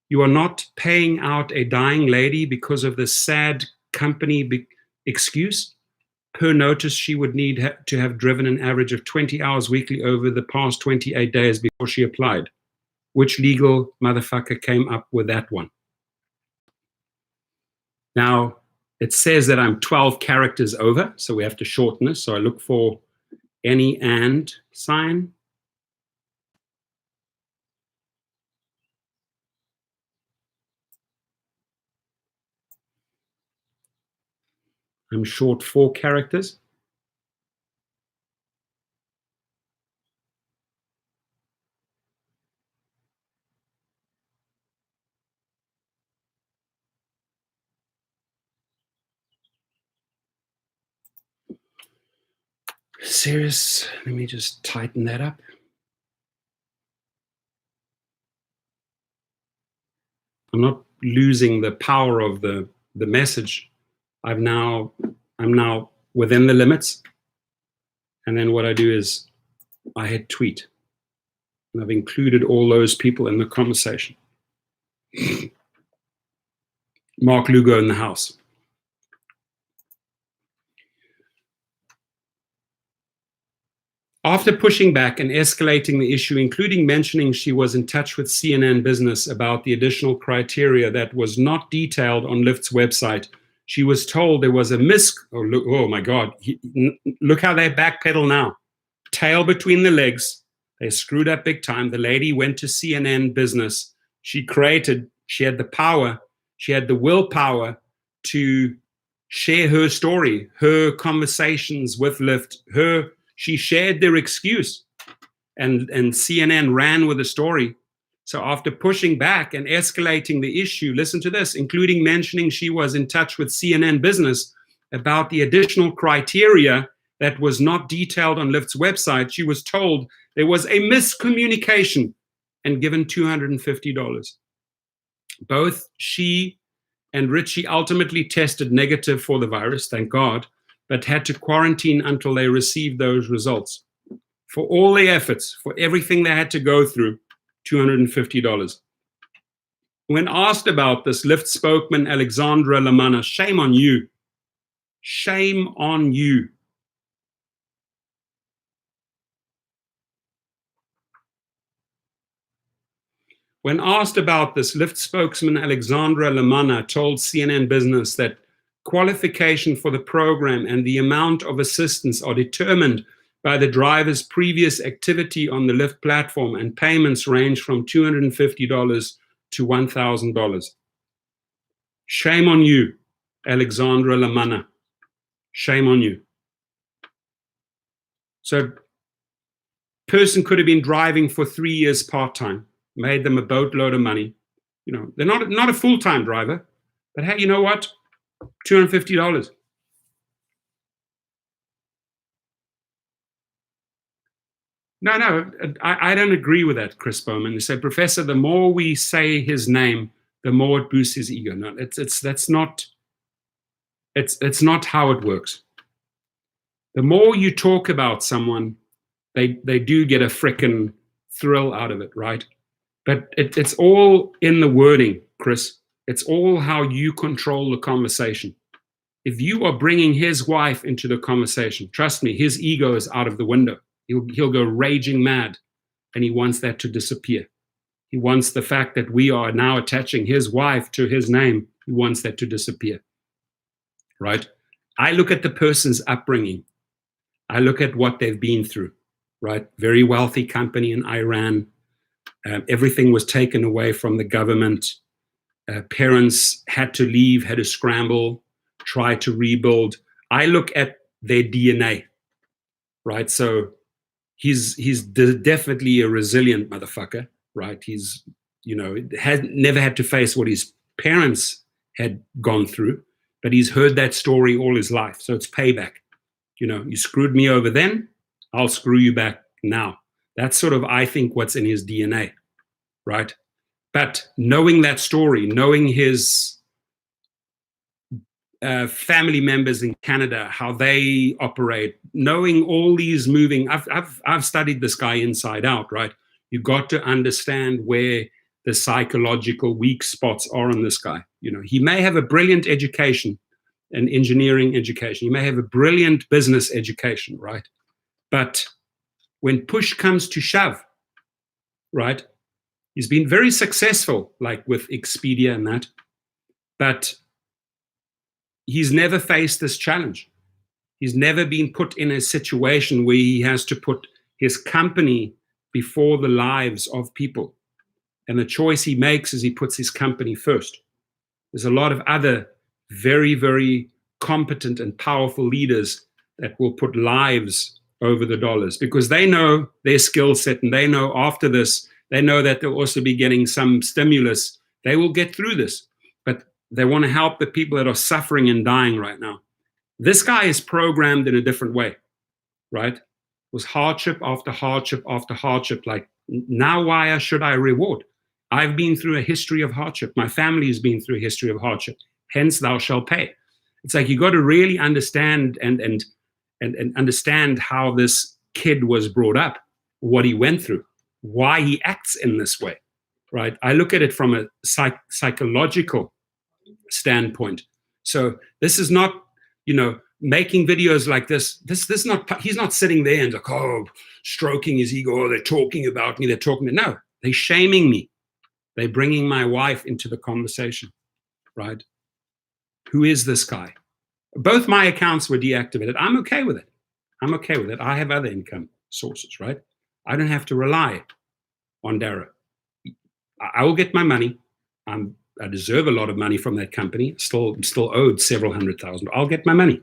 You are not paying out a dying lady because of this sad company excuse. Per notice, she would need to have driven an average of 20 hours weekly over the past 28 days before she applied. Which legal motherfucker came up with that one? Now, it says that I'm 12 characters over, so we have to shorten this. So I look for any and sign. I'm short 4 characters. Serious, let me just tighten that up. I'm not losing the power of the message. I'm now within the limits. And then what I do is I hit tweet. And I've included all those people in the conversation. Mark Lugo in the house. After pushing back and escalating the issue, including mentioning she was in touch with CNN Business about the additional criteria that was not detailed on Lyft's website, she was told there was a oh my God, look how they backpedal now. Tail between the legs. They screwed up big time. The lady went to CNN Business. She had the power, she had the willpower to share her story, her conversations with Lyft, she shared their excuse, and CNN ran with the story. So after pushing back and escalating the issue, listen to this, including mentioning she was in touch with CNN Business about the additional criteria that was not detailed on Lyft's website, she was told there was a miscommunication and given $250. Both she and Richie ultimately tested negative for the virus, thank God, but had to quarantine until they received those results. For all their efforts, for everything they had to go through, $250. When asked about this, Lyft spokesman Alexandra Lamana, shame on you. Shame on you. When asked about this, Lyft spokesman Alexandra Lamana told CNN Business that qualification for the program and the amount of assistance are determined by the driver's previous activity on the Lyft platform, and payments range from $250 to $1,000. Shame on you, Alexandra Lamana. Shame on you. So, person could have been driving for 3 years part-time, made them a boatload of money. You know, they're not a full-time driver, but hey, you know what? $250. No, I don't agree with that, Chris Bowman. They say, Professor, the more we say his name, the more it boosts his ego. No, that's not how it works. The more you talk about someone, they do get a frickin' thrill out of it, right? But it's all in the wording, Chris. It's all how you control the conversation. If you are bringing his wife into the conversation, trust me, his ego is out of the window. He'll go raging mad, and he wants that to disappear. He wants the fact that we are now attaching his wife to his name. He wants that to disappear, right? I look at the person's upbringing. I look at what they've been through, right? Very wealthy company in Iran. Everything was taken away from the government. Parents had to leave, had to scramble. try to rebuild. I look at their DNA, right? So he's definitely a resilient motherfucker, right? He's, never had to face what his parents had gone through, but he's heard that story all his life. So it's payback. You screwed me over then, I'll screw you back now. That's sort of, I think, what's in his DNA, right? But knowing that story, knowing his family members in Canada, how they operate, knowing all these moving, I've studied this guy inside out, right? You got to understand where the psychological weak spots are on this guy. He may have a brilliant education, an engineering education. He may have a brilliant business education, right? But when push comes to shove, right? He's been very successful, like with Expedia and that, but he's never faced this challenge. He's never been put in a situation where he has to put his company before the lives of people. And the choice he makes is he puts his company first. There's a lot of other very, very competent and powerful leaders that will put lives over the dollars because they know their skill set, and they know after this, they know that they'll also be getting some stimulus. They will get through this, but they want to help the people that are suffering and dying right now. This guy is programmed in a different way, right? It was hardship after hardship after hardship. Like, now why should I reward? I've been through a history of hardship. My family has been through a history of hardship. Hence, thou shalt pay. It's like you got to really understand and understand how this kid was brought up, what he went through, why he acts in this way, right? I look at it from a psychological standpoint. So this is not, making videos like this. This not. He's not sitting there and like, stroking his ego. Oh, they're talking about me. No, they're shaming me. They're bringing my wife into the conversation, right? Who is this guy? Both my accounts were deactivated. I'm okay with it. I have other income sources, right? I don't have to rely on Dara. I will get my money. I deserve a lot of money from that company. I'm still owed several $100,000. I'll get my money.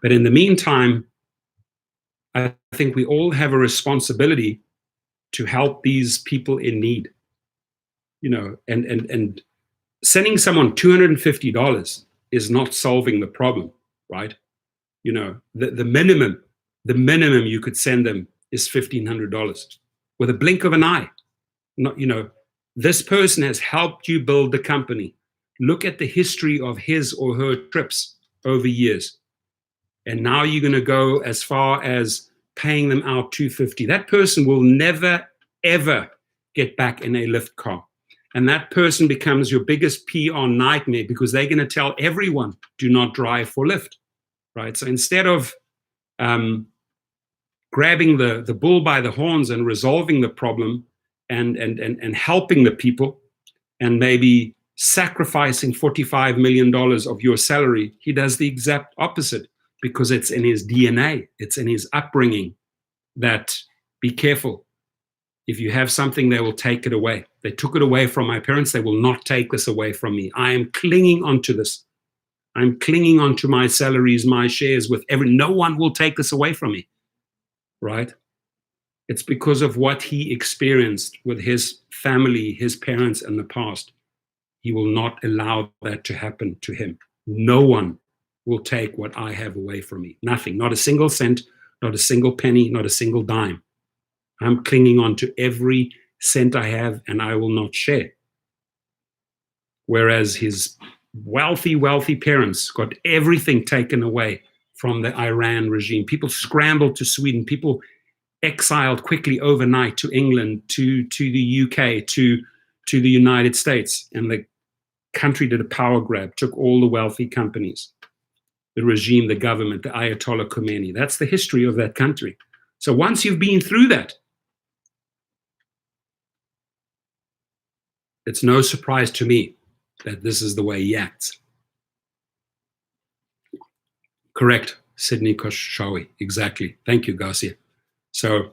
But in the meantime, I think we all have a responsibility to help these people in need. And sending someone $250 is not solving the problem, right? The minimum you could send them is $1,500 with a blink of an eye. This person has helped you build the company. Look at the history of his or her trips over years. And now you're going to go as far as paying them out $250. That person will never, ever get back in a Lyft car. And that person becomes your biggest PR nightmare because they're going to tell everyone, do not drive for Lyft, right? So instead of grabbing the bull by the horns and resolving the problem and helping the people and maybe sacrificing $45 million of your salary, he does the exact opposite because it's in his DNA. It's in his upbringing that be careful. If you have something, they will take it away. They took it away from my parents. They will not take this away from me. I am clinging onto this. I'm clinging onto my salaries, my shares with no one will take this away from me, right? It's because of what he experienced with his family, his parents in the past. He will not allow that to happen to him. No one will take what I have away from me. Nothing, not a single cent, not a single penny, not a single dime. I'm clinging on to every cent I have, and I will not share. Whereas his wealthy parents got everything taken away from the Iran regime. People scrambled to Sweden. People exiled quickly overnight to England, to the UK, to the United States. And the country did a power grab, took all the wealthy companies, the regime, the government, the Ayatollah Khomeini. That's the history of that country. So once you've been through that, it's no surprise to me that this is the way he acts. Correct, Sydney Koshawi. Exactly. Thank you, Garcia. So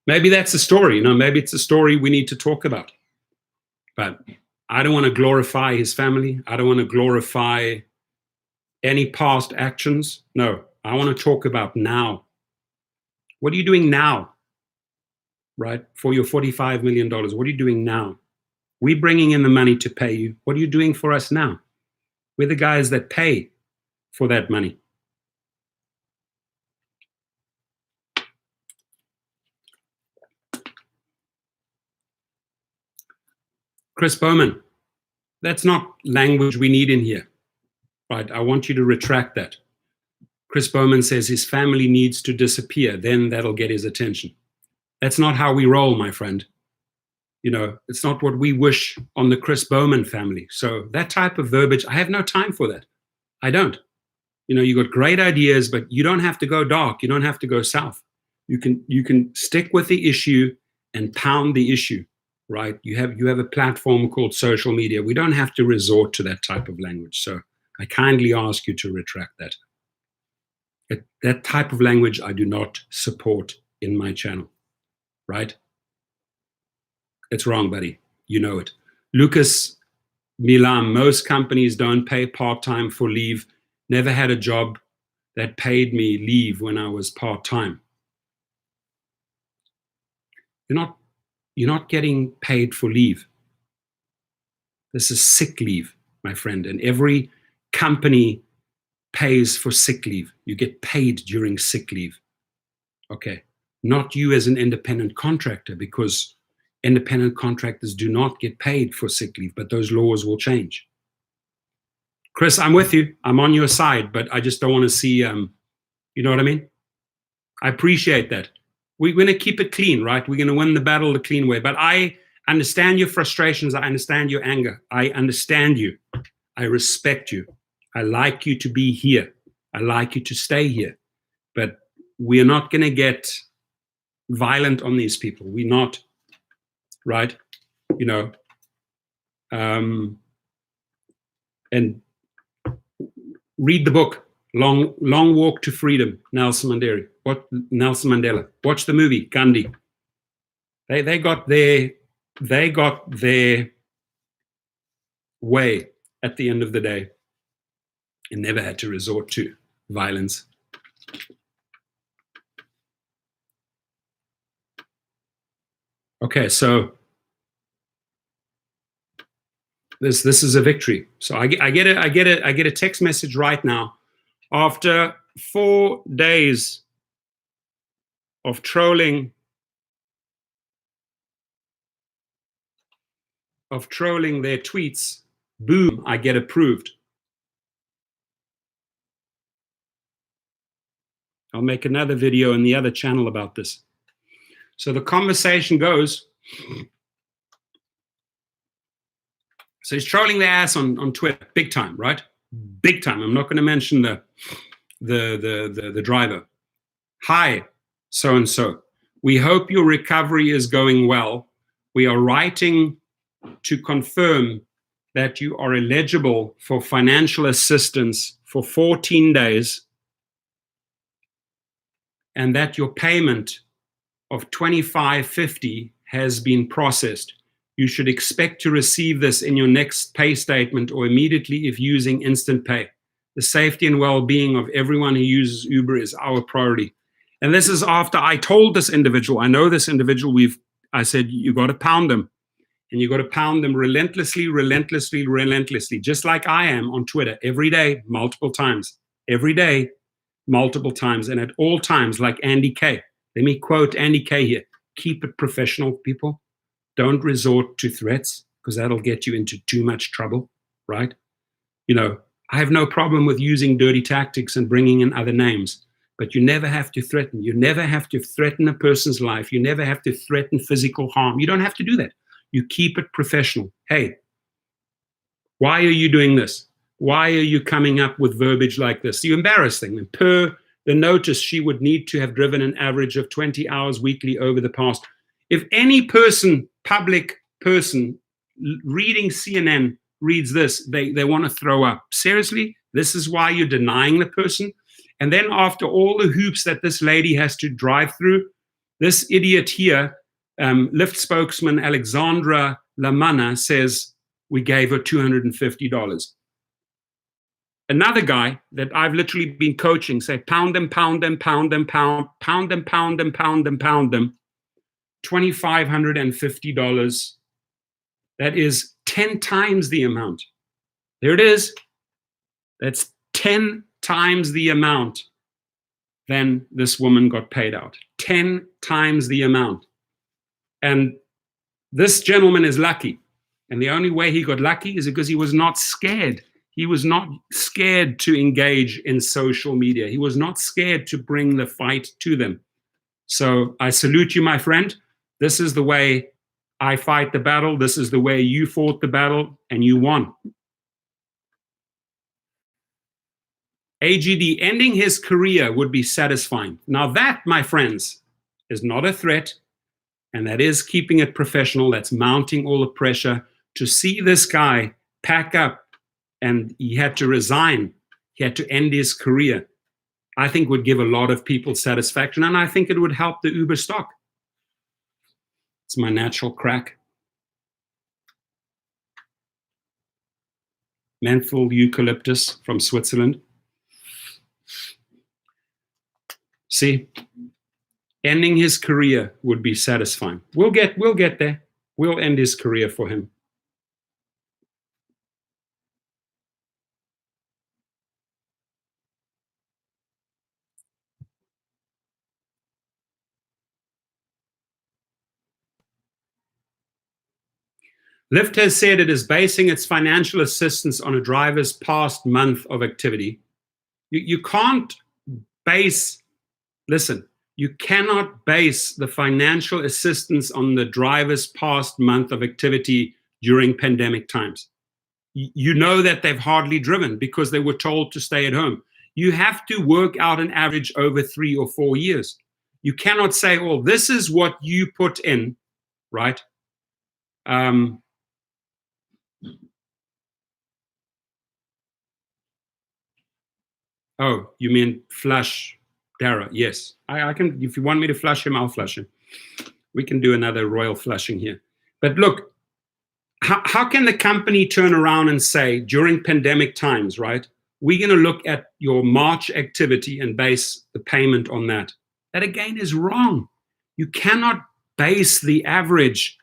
maybe that's a story. Maybe it's a story we need to talk about. But I don't want to glorify his family. I don't want to glorify Any past actions? No. I want to talk about now. What are you doing now? Right? For your $45 million, what are you doing now? We're bringing in the money to pay you. What are you doing for us now? We're the guys that pay for that money. Chris Bowman, that's not language we need in here. Right? I want you to retract that. Chris Bowman says his family needs to disappear, then that'll get his attention. That's not how we roll, my friend. You know, it's not what we wish on the Chris Bowman family. So that type of verbiage, I have no time for that. I don't. You know, you got great ideas, but you don't have to go dark. You don't have to go south. You can stick with the issue and pound the issue, right? You have a platform called social media. We don't have to resort to that type of language. So I kindly ask you to retract that. That type of language I do not support in my channel, right? It's wrong, buddy. You know it. Lucas Milam, most companies don't pay part-time for leave. Never had a job that paid me leave when I was part-time. You're not getting paid for leave. This is sick leave, my friend. And every company pays for sick leave. You get paid during sick leave. Okay. Not you as an independent contractor, because independent contractors do not get paid for sick leave, but those laws will change. Chris, I'm with you. I'm on your side, but I just don't want to see, you know what I mean? I appreciate that. We're going to keep it clean, right? We're going to win the battle the clean way. But I understand your frustrations. I understand your anger. I understand you. I respect you. I like you to be here. I like you to stay here. But we're not going to get violent on these people. We're not, right? You know, and read the book, Long Walk to Freedom, Nelson Mandela. Watch the movie, Gandhi. They got their way at the end of the day and never had to resort to violence. Okay, so this is a victory. So I get a text message right now after 4 days of trolling their tweets. Boom, I get approved. I'll make another video in the other channel about this. So the conversation goes, so he's trolling their ass on Twitter, big time, right? Big time. I'm not going to mention the driver. Hi, so-and-so. We hope your recovery is going well. We are writing to confirm that you are eligible for financial assistance for 14 days and that your payment of $25.50 has been processed. You should expect to receive this in your next pay statement or immediately if using instant pay. The safety and well-being of everyone who uses Uber is our priority. And this is after I told this individual, I know this individual, I said, you got to pound them. And you got to pound them relentlessly, just like I am on Twitter every day, multiple times. Every day, multiple times, and at all times, like Andy K. Let me quote Andy K here. Keep it professional, people. Don't resort to threats, because that'll get you into too much trouble, right? You know, I have no problem with using dirty tactics and bringing in other names, but you never have to threaten. You never have to threaten a person's life. You never have to threaten physical harm. You don't have to do that. You keep it professional. Hey, why are you doing this? Why are you coming up with verbiage like this? You embarrass them. Per the notice, she would need to have driven an average of 20 hours weekly over the past. If any person, public person, reading CNN reads this, they want to throw up. Seriously? This is why you're denying the person? And then after all the hoops that this lady has to drive through, this idiot here, Lyft spokesman Alexandra Lamana, says we gave her $250. Another guy that I've literally been coaching, say pound them, pound them, pound them, pound them, pound them, pound them, pound them, $2,550. That is 10 times the amount. There it is. That's 10 times the amount than this woman got paid out. 10 times the amount. And this gentleman is lucky. And the only way he got lucky is because he was not scared. He was not scared to engage in social media. He was not scared to bring the fight to them. So I salute you, my friend. This is the way I fight the battle. This is the way you fought the battle, and you won. AGD, ending his career would be satisfying. Now that, my friends, is not a threat, and that is keeping it professional. That's mounting all the pressure. To see this guy pack up and he had to resign, he had to end his career, I think would give a lot of people satisfaction, and I think it would help the Uber stock. It's my natural crack. Menthol eucalyptus from Switzerland. See, ending his career would be satisfying. We'll get there. We'll end his career for him. Lyft has said it is basing its financial assistance on a driver's past month of activity. You can't base, listen, you cannot base the financial assistance on the driver's past month of activity during pandemic times. You know that they've hardly driven because they were told to stay at home. You have to work out an average over 3 or 4 years. You cannot say, oh, this is what you put in, right? Oh, you mean flush Dara? Yes, I can. If you want me to flush him, I'll flush him. We can do another royal flushing here. But look, how can the company turn around and say during pandemic times, right? We're going to look at your March activity and base the payment on that. That again is wrong. You cannot base the average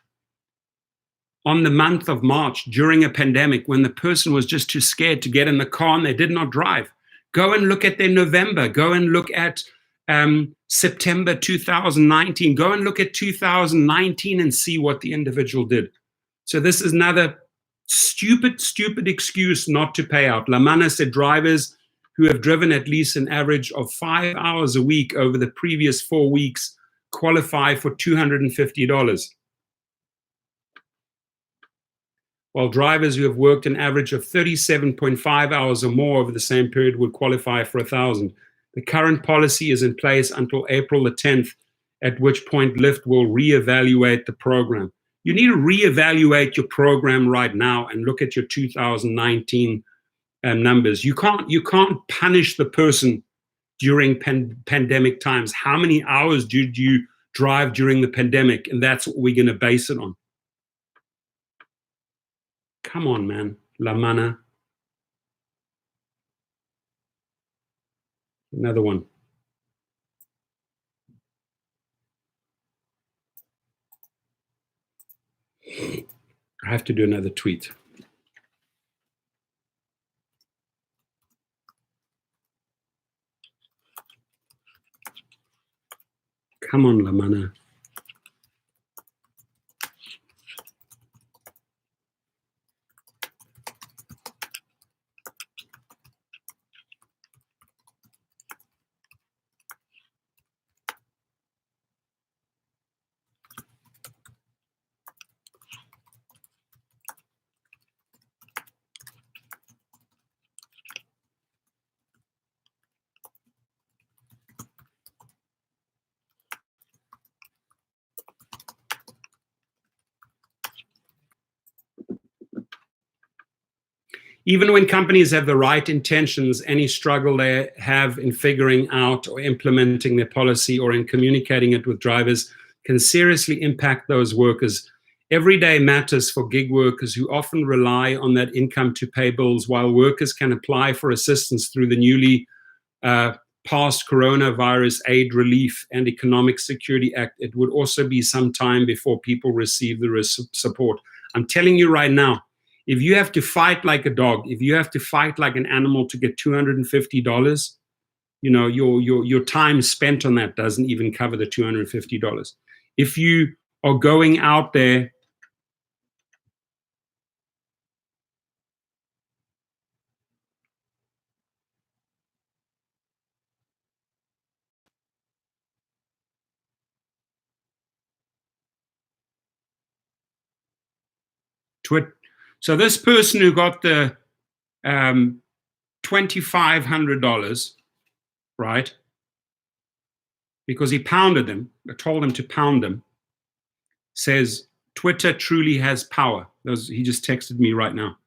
on the month of March during a pandemic when the person was just too scared to get in the car and they did not drive. Go and look at their November. Go and look at September 2019. Go and look at 2019 and see what the individual did. So this is another stupid excuse not to pay out. Lamana said drivers who have driven at least an average of 5 hours a week over the previous 4 weeks qualify for $250. While drivers who have worked an average of 37.5 hours or more over the same period would qualify for $1,000. The current policy is in place until April the 10th, at which point Lyft will reevaluate the program. You need to reevaluate your program right now and look at your 2019 numbers. You can't punish the person during pandemic times. How many hours did you drive during the pandemic? And that's what we're going to base it on. Come on, man. Lamana. Another one. I have to do another tweet. Come on, Lamana. Even when companies have the right intentions, any struggle they have in figuring out or implementing their policy or in communicating it with drivers can seriously impact those workers. Every day matters for gig workers who often rely on that income to pay bills, while workers can apply for assistance through the newly passed Coronavirus Aid Relief and Economic Security Act. It would also be some time before people receive the support. I'm telling you right now, if you have to fight like a dog, if you have to fight like an animal to get $250, you know, your time spent on that doesn't even cover the $250. If you are going out there so this person who got the $2,500, right? Because he pounded them, I told him to pound them, says Twitter truly has power. He just texted me right now.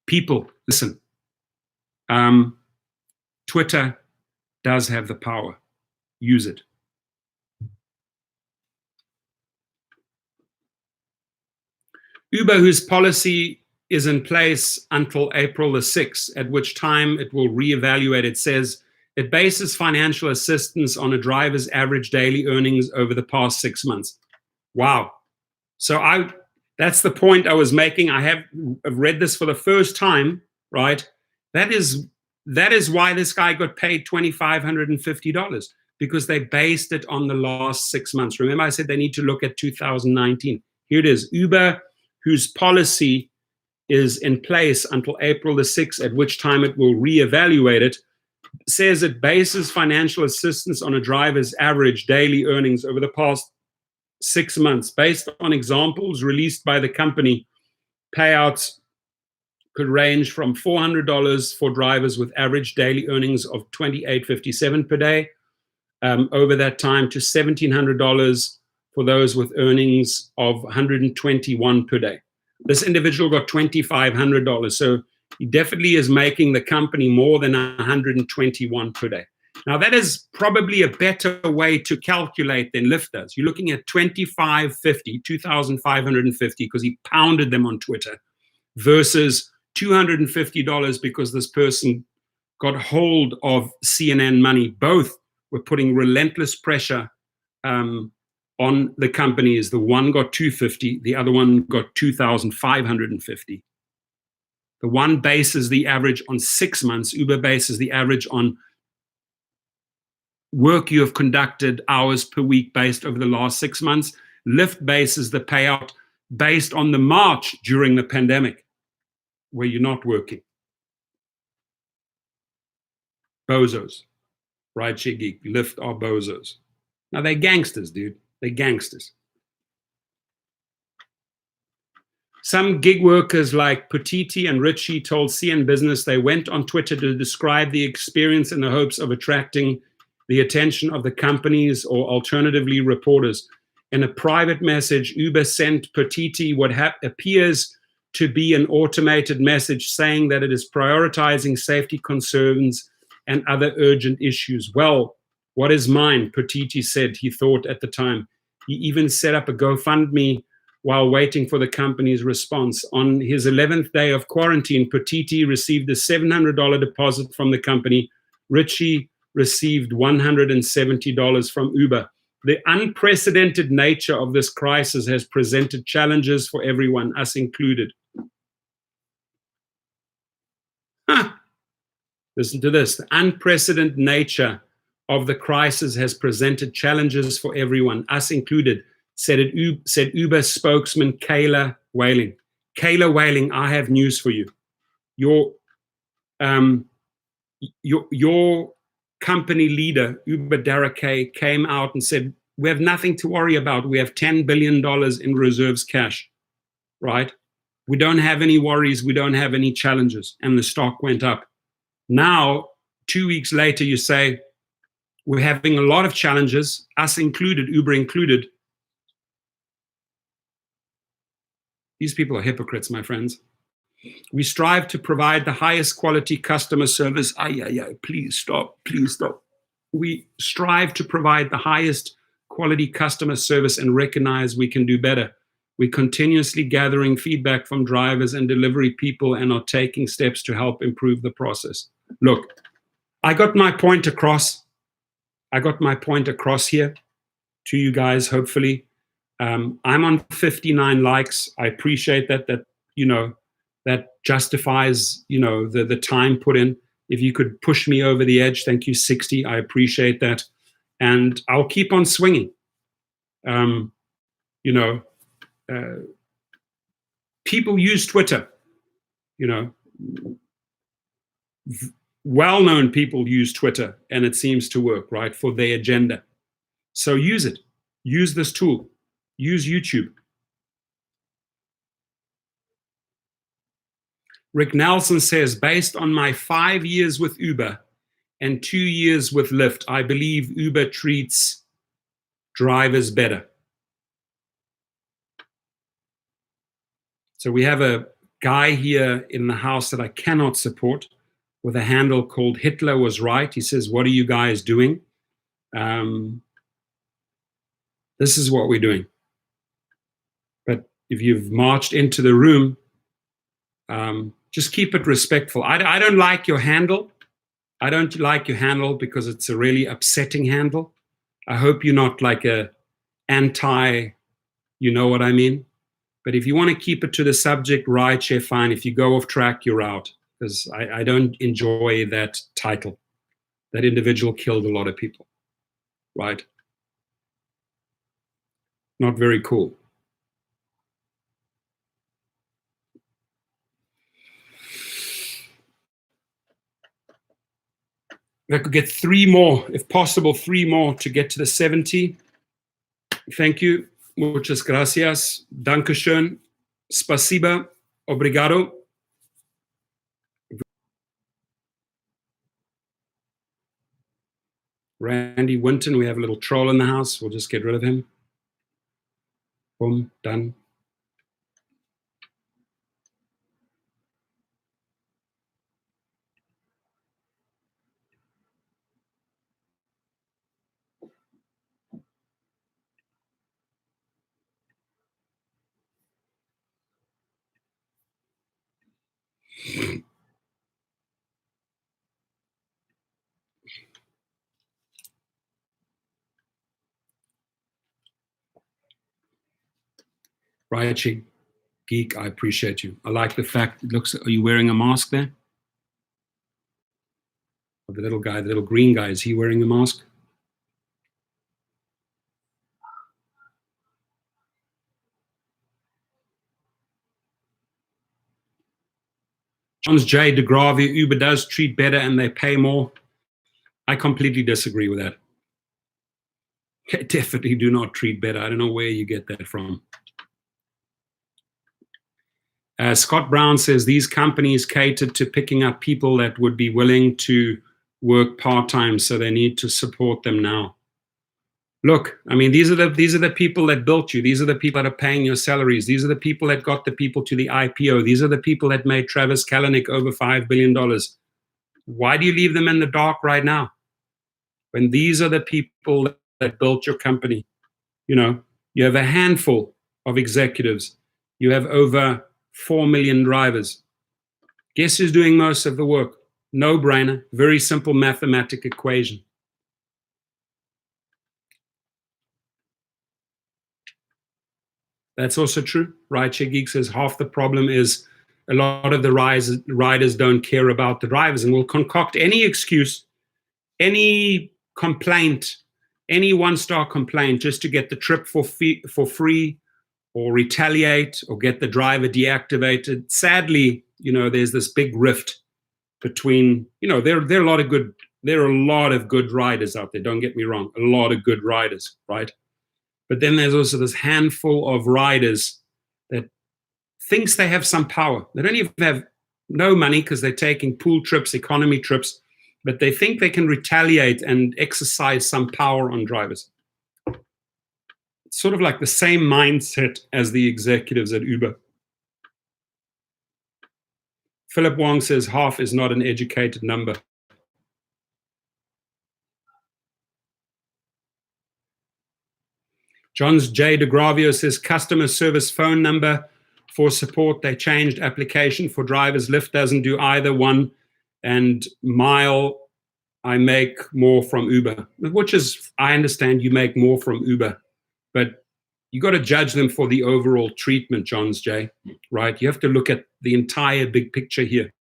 People, listen. Twitter does have the power. Use it. Uber, whose policy is in place until April the 6th, at which time it will reevaluate. It says it bases financial assistance on a driver's average daily earnings over the past 6 months. Wow. So that's the point I was making. I've read this for the first time, right? That is why this guy got paid $2,550, because they based it on the last 6 months. Remember, I said they need to look at 2019. Here it is. Uber, whose policy is in place until April the 6th, at which time it will reevaluate it, says it bases financial assistance on a driver's average daily earnings over the past 6 months. Based on examples released by the company, payouts could range from $400 for drivers with average daily earnings of $28.57 per day over that time, to $1,700 for those with earnings of $121 per day. This individual got $2,500, so he definitely is making the company more than $121 per day. Now, that is probably a better way to calculate than Lyft does. You're looking at $2,550, because he pounded them on Twitter, versus $250 because this person got hold of CNN money. Both were putting relentless pressure on the companies. The one got $250, the other one got $2,550. The one bases the average on 6 months. Uber bases the average on work you have conducted, hours per week based over the last 6 months. Lyft bases the payout based on the March during the pandemic, where you're not working. Bozos. Rideshare geek. Lyft are bozos. Now, they're gangsters, dude. They're gangsters. Some gig workers like Putiti and Richie told CN Business they went on Twitter to describe the experience in the hopes of attracting the attention of the companies or alternatively reporters. In a private message, Uber sent Putiti what appears to be an automated message saying that it is prioritizing safety concerns and other urgent issues. Well, what is mine? Putiti said he thought at the time. He even set up a GoFundMe while waiting for the company's response. On his 11th day of quarantine, Putiti received a $700 deposit from the company. Richie received $170 from Uber. The unprecedented nature of this crisis has presented challenges for everyone, us included. Listen to this. The unprecedented nature of the crisis has presented challenges for everyone, us included, said Uber spokesman Kayla Whaling. Kayla Whaling, I have news for you. Your company leader, Uber Dara K, came out and said, we have nothing to worry about. We have $10 billion in reserves cash, right? We don't have any worries. We don't have any challenges. And the stock went up. Now, 2 weeks later, you say, we're having a lot of challenges, us included, Uber included. These people are hypocrites, my friends. We strive to provide the highest quality customer service. Please stop, please stop. We strive to provide the highest quality customer service and recognize we can do better. We're continuously gathering feedback from drivers and delivery people and are taking steps to help improve the process. Look, I got my point across. I got my point across here to you guys, hopefully. I'm on 59 likes. I appreciate that, that justifies, the time put in. If you could push me over the edge, thank you, 60. I appreciate that. And I'll keep on swinging. People use Twitter, well-known people use Twitter, and it seems to work, right, for their agenda. So use it. Use this tool. Use YouTube. Rick Nelson says, based on my 5 years with Uber and 2 years with Lyft, I believe Uber treats drivers better. So we have a guy here in the house that I cannot support with a handle called Hitler Was Right. He says, what are you guys doing? This is what we're doing. But if you've marched into the room, just keep it respectful. I don't like your handle. I don't like your handle because it's a really upsetting handle. I hope you're not like a anti, you know what I mean? But if you want to keep it to the subject, right, share, fine. If you go off track, you're out. Because I don't enjoy that title. That individual killed a lot of people, right? Not very cool. If I could get 3 more, if possible, 3 more to get to the 70. Thank you. Muchas gracias. Dankeschön. Spasiba. Obrigado. Randy Winton, we have a little troll in the house. We'll just get rid of him. Boom, done. Raichi, geek, I appreciate you. I like the fact it looks, are you wearing a mask there? Or the little guy, the little green guy, is he wearing a mask? John's J. DeGravia, Uber does treat better and they pay more. I completely disagree with that. They definitely do not treat better. I don't know where you get that from. Scott Brown says these companies cater to picking up people that would be willing to work part-time, so they need to support them now. Look, I mean, these are the people that built you. These are the people that are paying your salaries. These are the people that got the people to the IPO. These are the people that made Travis Kalanick over $5 billion. Why do you leave them in the dark right now? When these are the people that built your company. You have a handful of executives. You have over 4 million drivers. Guess who's doing most of the work? No brainer. Very simple mathematical equation. That's also true. Rideshare Geek says half the problem is a lot of the riders don't care about the drivers and will concoct any excuse, any complaint, any one-star complaint just to get the trip for free or retaliate or get the driver deactivated. Sadly, there's this big rift between, there are a lot of good riders out there. Don't get me wrong, a lot of good riders, right? But then there's also this handful of riders that thinks they have some power. They don't even have no money because they're taking pool trips, economy trips, but they think they can retaliate and exercise some power on drivers. It's sort of like the same mindset as the executives at Uber. Philip Wong says half is not an educated number. John J. DeGravio says customer service phone number for support. They changed application for drivers. Lyft doesn't do either one. And mile, I make more from Uber, which is, I understand you make more from Uber, but you got to judge them for the overall treatment, Johns J, right? You have to look at the entire big picture here,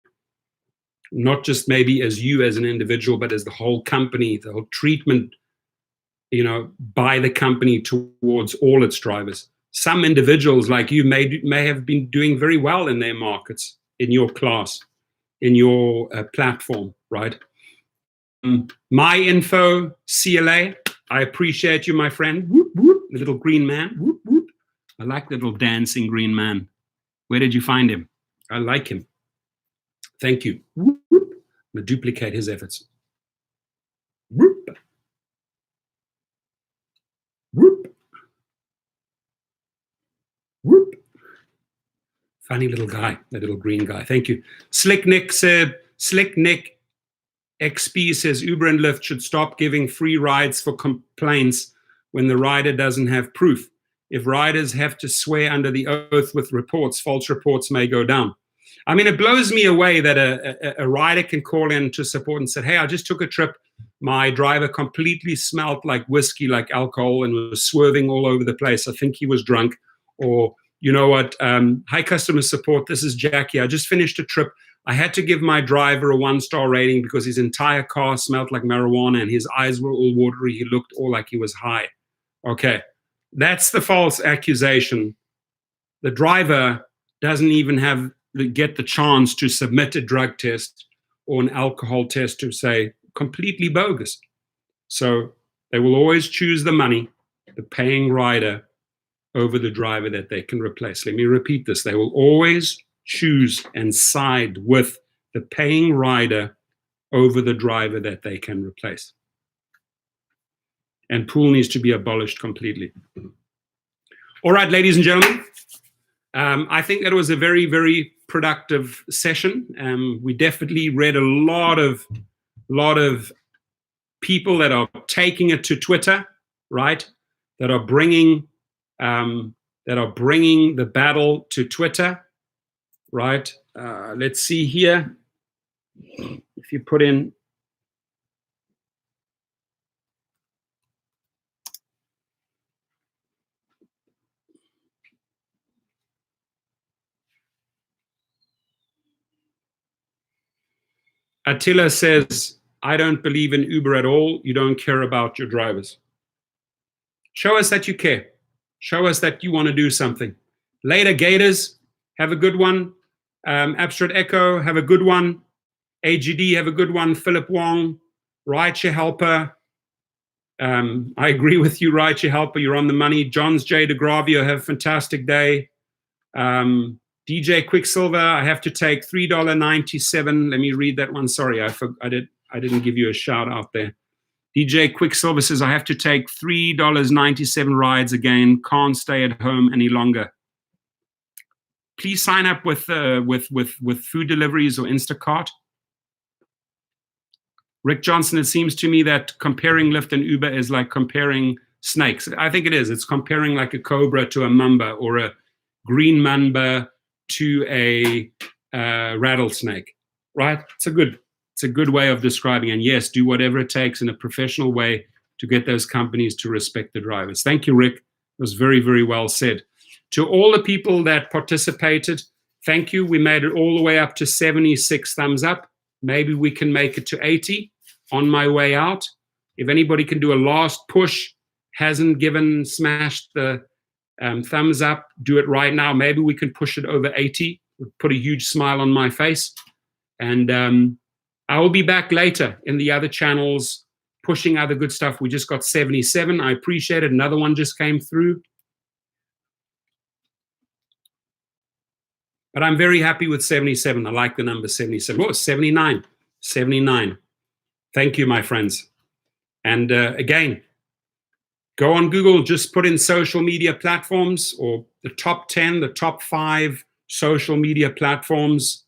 not just maybe as you as an individual, but as the whole company, the whole treatment, by the company towards all its drivers. Some individuals like you may have been doing very well in their markets, in your class, in your platform, right? My info, CLA, I appreciate you, my friend. Whoop, whoop, the little green man. Whoop, whoop. I like the little dancing green man. Where did you find him? I like him. Thank you. Whoop, whoop. I'm going to duplicate his efforts. Whoop. Whoop. Whoop. Funny little guy, that little green guy. Thank you. Slick Nick XP says Uber and Lyft should stop giving free rides for complaints when the rider doesn't have proof. If riders have to swear under the oath with reports, false reports may go down. I mean, it blows me away that a rider can call in to support and say, hey, I just took a trip. My driver completely smelled like whiskey, like alcohol, and was swerving all over the place. I think he was drunk. Or, you know what, hi customer support, this is Jackie. I just finished a trip. I had to give my driver a 1-star rating because his entire car smelled like marijuana and his eyes were all watery. He looked all like he was high. Okay, that's the false accusation. The driver doesn't even get the chance to submit a drug test or an alcohol test to say completely bogus. So they will always choose the money, the paying rider, over the driver that they can replace. Let me repeat this. They will always choose and side with the paying rider over the driver that they can replace. And pool needs to be abolished completely. All right, ladies and gentlemen, I think that was a very, very productive session. We definitely read a lot of people that are taking it to Twitter, right? That are bringing the battle to Twitter, right? Let's see here. If you put in Attila says, I don't believe in Uber at all. You don't care about your drivers. Show us that you care. Show us that you want to do something. Later, Gators, have a good one. Abstract Echo, have a good one. AGD, have a good one. Philip Wong, Rideshare Helper. I agree with you, Rideshare Helper. You're on the money. Johns J. DeGravio, have a fantastic day. DJ Quicksilver, I have to take $3.97. Let me read that one. Sorry, I didn't give you a shout out there. DJ Quicksilver says, I have to take $3.97 rides again. Can't stay at home any longer. Please sign up with food deliveries or Instacart. Rick Johnson, it seems to me that comparing Lyft and Uber is like comparing snakes. I think it is. It's comparing like a cobra to a mamba, or a green mamba to a rattlesnake, right? It's a good way of describing. And yes, do whatever it takes in a professional way to get those companies to respect the drivers. Thank you, Rick. It was very, very well said. To all the people that participated, thank you. We made it all the way up to 76 thumbs up. Maybe we can make it to 80 on my way out. If anybody can do a last push, hasn't smashed the thumbs up, do it right now. Maybe we can push it over 80. Put a huge smile on my face. And I will be back later in the other channels pushing other good stuff. We just got 77. I appreciate it. Another one just came through. But I'm very happy with 77. I like the number 77. Oh, 79. 79. Thank you, my friends. And again, go on Google, just put in social media platforms, or the top 10, the top 5 social media platforms.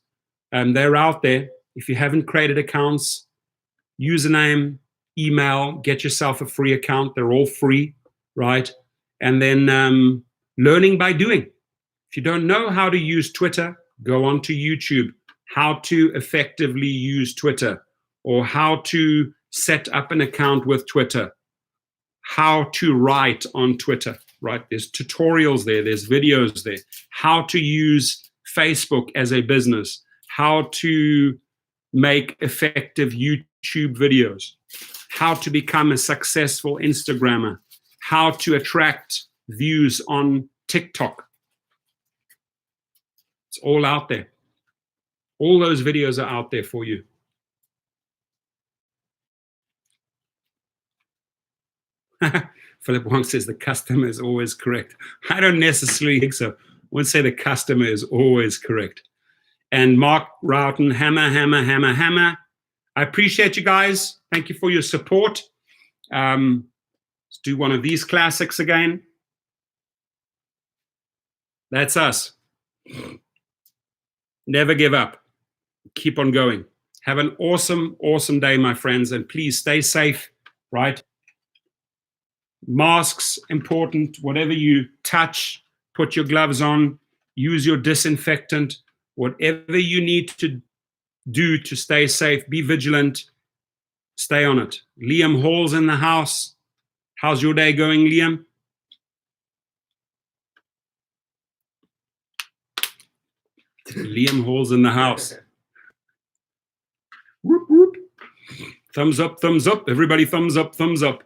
They're out there. If you haven't created accounts, username, email, get yourself a free account. They're all free, right? And then learning by doing. If you don't know how to use Twitter, go on to YouTube. How to effectively use Twitter, or how to set up an account with Twitter, how to write on Twitter, right? There's tutorials there, there's videos there. How to use Facebook as a business, how to make effective YouTube videos, how to become a successful Instagrammer, how to attract views on TikTok. It's all out there. All those videos are out there for you. Philip Wong says the customer is always correct. I don't necessarily think so. I wouldn't say the customer is always correct. And Mark Routen, hammer, hammer, hammer, hammer. I appreciate you guys. Thank you for your support. Let's do one of these classics again. That's us. Never give up. Keep on going. Have an awesome, awesome day, my friends, and please stay safe, right? Masks, important. Whatever you touch, put your gloves on, use your disinfectant, whatever you need to do to stay safe, be vigilant, stay on it. Liam Hall's in the house. How's your day going, Liam? Liam Hall's in the house. Whoop, whoop. Thumbs up, thumbs up. Everybody thumbs up, thumbs up.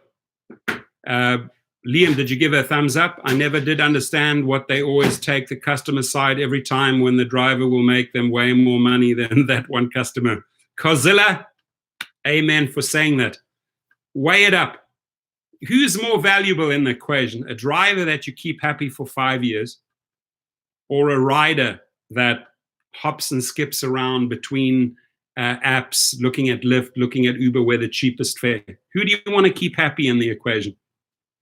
Liam, did you give a thumbs up? I never did understand what they always take the customer side every time when the driver will make them way more money than that one customer. Cozilla, amen for saying that. Weigh it up. Who's more valuable in the equation? A driver that you keep happy for 5 years, or a rider that hops and skips around between apps, looking at Lyft, looking at Uber, where the cheapest fare? Who do you want to keep happy in the equation?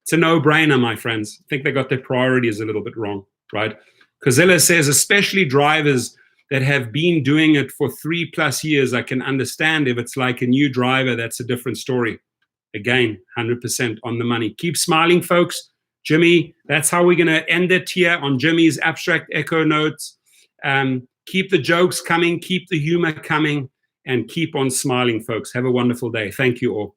It's a no-brainer, my friends. I think they got their priorities a little bit wrong, right? Cozilla says, especially drivers that have been doing it for 3+ years, I can understand. If it's like a new driver, that's a different story. Again, 100% on the money. Keep smiling, folks. Jimmy, that's how we're going to end it here on Jimmy's Abstract Echo Notes. Keep the jokes coming, keep the humor coming, and keep on smiling, folks. Have a wonderful day. Thank you all.